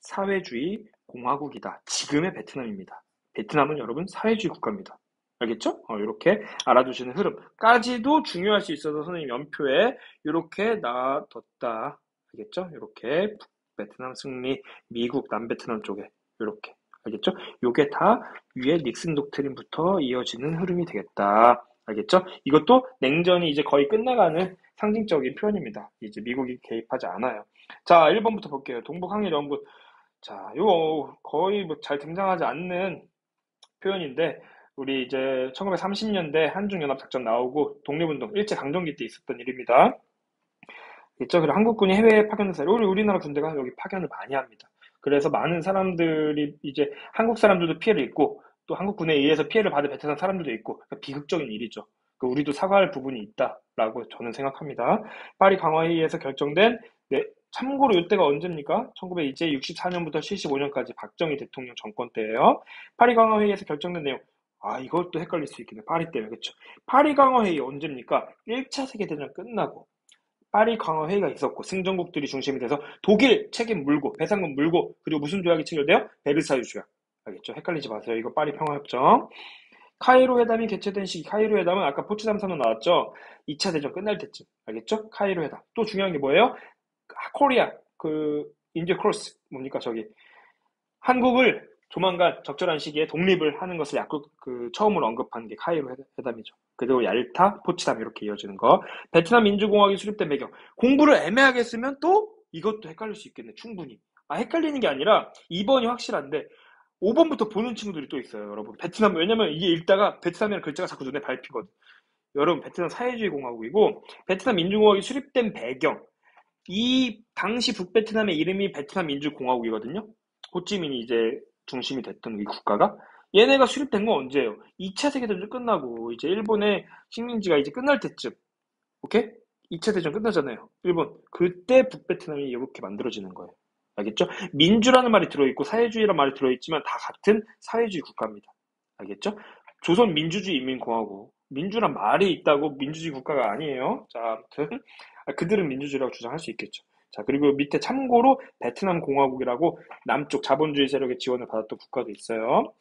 사회주의 공화국이다. 지금의 베트남입니다. 베트남은 여러분 사회주의 국가입니다. 알겠죠? 이렇게 알아두시는 흐름까지도 중요할 수 있어서 선생님 연표에 이렇게 놔뒀다. 알겠죠? 이렇게 베트남 승리, 미국 남베트남 쪽에 이렇게 알겠죠? 요게 다 위에 닉슨 독트린부터 이어지는 흐름이 되겠다. 알겠죠? 이것도 냉전이 이제 거의 끝나가는 상징적인 표현입니다. 이제 미국이 개입하지 않아요. 자, 1번부터 볼게요. 동북항해연구. 자, 이거 거의 뭐 잘 등장하지 않는 표현인데 우리 이제 1930년대 한중연합작전 나오고 독립운동 일제강점기 때 있었던 일입니다. 있죠. 그리고 한국군이 해외에 파견돼서 우리나라 군대가 여기 파견을 많이 합니다. 그래서 많은 사람들이 이제 한국 사람들도 피해를 입고 또 한국군에 의해서 피해를 받은 베트남 사람들도 있고 그러니까 비극적인 일이죠. 우리도 사과할 부분이 있다라고 저는 생각합니다. 파리 강화회의에서 결정된 네, 참고로 이때가 언제입니까? 1964년부터 75년까지 박정희 대통령 정권 때예요. 파리 강화회의에서 결정된 내용. 아, 이것도 헷갈릴 수 있겠네. 파리 때문에. 그렇죠. 파리 강화회의 언제입니까? 1차 세계대전 끝나고 파리 강화회의가 있었고 승전국들이 중심이 돼서 독일 책임 물고 배상금 물고 그리고 무슨 조약이 체결돼요? 베르사유 조약. 알겠죠? 헷갈리지 마세요. 이거 파리 평화협정. 카이로 회담이 개최된 시기. 카이로 회담은 아까 포츠담 선언 나왔죠? 2차 대전 끝날 때쯤. 알겠죠? 카이로 회담. 또 중요한 게 뭐예요? 코리아 인디어 크로스 뭡니까 저기 한국을 조만간 적절한 시기에 독립을 하는 것을 처음으로 언급한 게 카이로 회담이죠. 그리고 얄타, 포츠담 이렇게 이어지는 거. 베트남 민주공화국이 수립된 배경. 공부를 애매하게 쓰면 또 이것도 헷갈릴 수 있겠네. 충분히. 헷갈리는 게 아니라 2번이 확실한데 5번부터 보는 친구들이 또 있어요. 여러분. 베트남 왜냐면 이게 읽다가 베트남이라는 글자가 자꾸 눈에 밟히거든. 여러분 베트남 사회주의 공화국이고 베트남 민주공화국이 수립된 배경. 이 당시 북베트남의 이름이 베트남 민주공화국이거든요. 호찌민이 이제 중심이 됐던 이 국가가 얘네가 수립된 건 언제예요? 2차 세계대전 끝나고 이제 일본의 식민지가 이제 끝날 때쯤 오케이? 2차 대전 끝나잖아요. 일본. 그때 북베트남이 이렇게 만들어지는 거예요. 알겠죠? 민주라는 말이 들어있고 사회주의라는 말이 들어있지만 다 같은 사회주의 국가입니다. 알겠죠? 조선 민주주의 인민공화국. 민주란 말이 있다고 민주주의 국가가 아니에요. 자, 아무튼 그들은 민주주의라고 주장할 수 있겠죠. 자, 그리고 밑에 참고로 베트남 공화국이라고 남쪽 자본주의 세력의 지원을 받았던 국가도 있어요.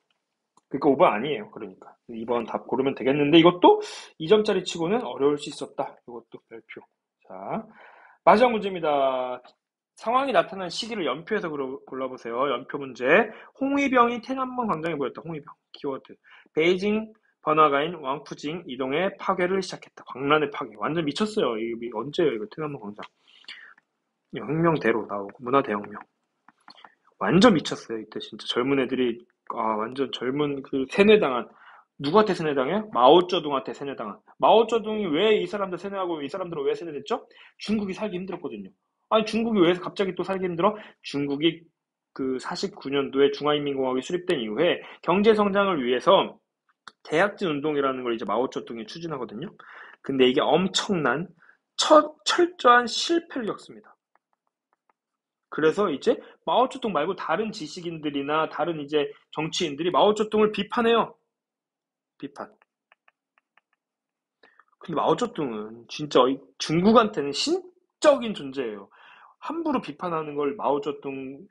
그러니까 5번 아니에요. 그러니까 2번 답 고르면 되겠는데 이것도 2점짜리 치고는 어려울 수 있었다. 이것도 별표. 자, 마지막 문제입니다. 상황이 나타난 시기를 연표해서 골라보세요. 연표 문제. 홍위병이天安문 광장에 모였다. 홍위병. 키워드. 베이징 번화가인 왕푸징 이동의 파괴를 시작했다. 광란의 파괴. 완전 미쳤어요. 이거 언제예요? 이거天安문 광장. 혁명대로 나오고 문화대혁명. 완전 미쳤어요. 이때 진짜 젊은 애들이 완전 젊은 그 세뇌당한 누구한테 세뇌당해요? 마오쩌둥한테 세뇌당한. 마오쩌둥이 왜 이 사람들 세뇌하고 이 사람들은 왜 세뇌됐죠? 중국이 살기 힘들었거든요. 아니 중국이 왜 갑자기 또 살기 힘들어? 중국이 그 49년도에 중화인민공화국이 수립된 이후에 경제 성장을 위해서 대약진 운동이라는 걸 이제 마오쩌둥이 추진하거든요. 근데 이게 엄청난 철저한 실패를 겪습니다. 그래서 이제 마오쩌둥 말고 다른 지식인들이나 다른 이제 정치인들이 마오쩌둥을 비판해요. 비판. 근데 마오쩌둥은 진짜 중국한테는 신적인 존재예요. 함부로 비판하는 걸 마오쩌둥의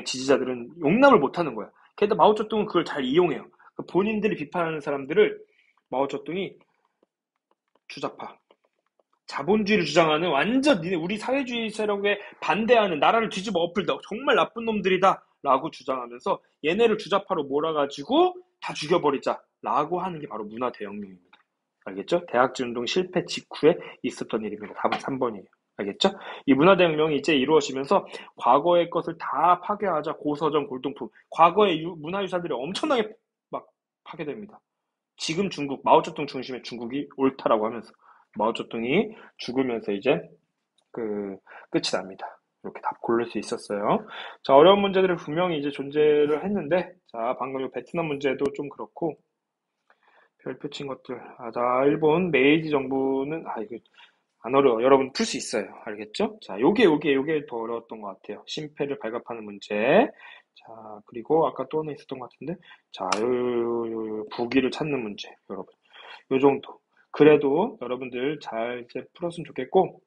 지지자들은 용납을 못하는 거야. 게다가 마오쩌둥은 그걸 잘 이용해요. 본인들이 비판하는 사람들을 마오쩌둥이 주자파, 자본주의를 주장하는 완전 우리 사회주의 세력에 반대하는 나라를 뒤집어 엎을다 정말 나쁜 놈들이다 라고 주장하면서 얘네를 주자파로 몰아가지고 다 죽여버리자 라고 하는 게 바로 문화대혁명입니다. 알겠죠? 대학진운동 실패 직후에 있었던 일입니다. 답은 3번이에요. 알겠죠? 이 문화대혁명이 이제 이루어지면서 과거의 것을 다 파괴하자 고서정 골동품 과거의 문화유산들이 엄청나게 막 파괴됩니다. 지금 중국 마오쩌둥 중심의 중국이 옳다라고 하면서 마오쩌둥이 죽으면서 이제 끝이 납니다. 이렇게 답 고를 수 있었어요. 자, 어려운 문제들이 분명히 이제 존재를 했는데, 자, 방금 이 베트남 문제도 좀 그렇고, 별표 친 것들. 자, 일본 메이지 정부는, 이거 안 어려워. 여러분 풀 수 있어요. 알겠죠? 자, 요게 더 어려웠던 것 같아요. 심패를 발급하는 문제. 자, 그리고 아까 또 하나 있었던 것 같은데, 자, 부기를 찾는 문제. 여러분. 요 정도. 그래도 여러분들 잘 이제 풀었으면 좋겠고,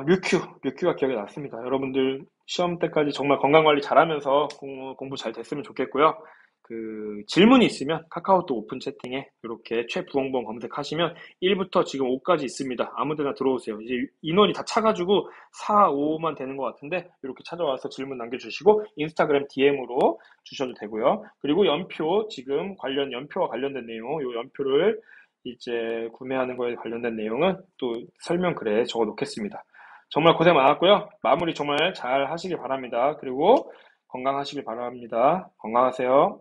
류큐가 기억에 났습니다. 여러분들 시험 때까지 정말 건강관리 잘하면서 공부 잘 됐으면 좋겠고요. 그 질문이 있으면 카카오톡 오픈 채팅에 이렇게 최부엉부엉 검색하시면 1부터 지금 5까지 있습니다. 아무데나 들어오세요. 이제 인원이 다 차가지고 4, 5만 되는 것 같은데 이렇게 찾아와서 질문 남겨주시고 인스타그램 DM으로 주셔도 되고요. 그리고 연표 지금 연표와 관련된 내용, 요 연표를 이제 구매하는 거에 관련된 내용은 또 설명글에 적어 놓겠습니다. 정말 고생 많았고요. 마무리 정말 잘 하시길 바랍니다. 그리고 건강하시길 바랍니다. 건강하세요.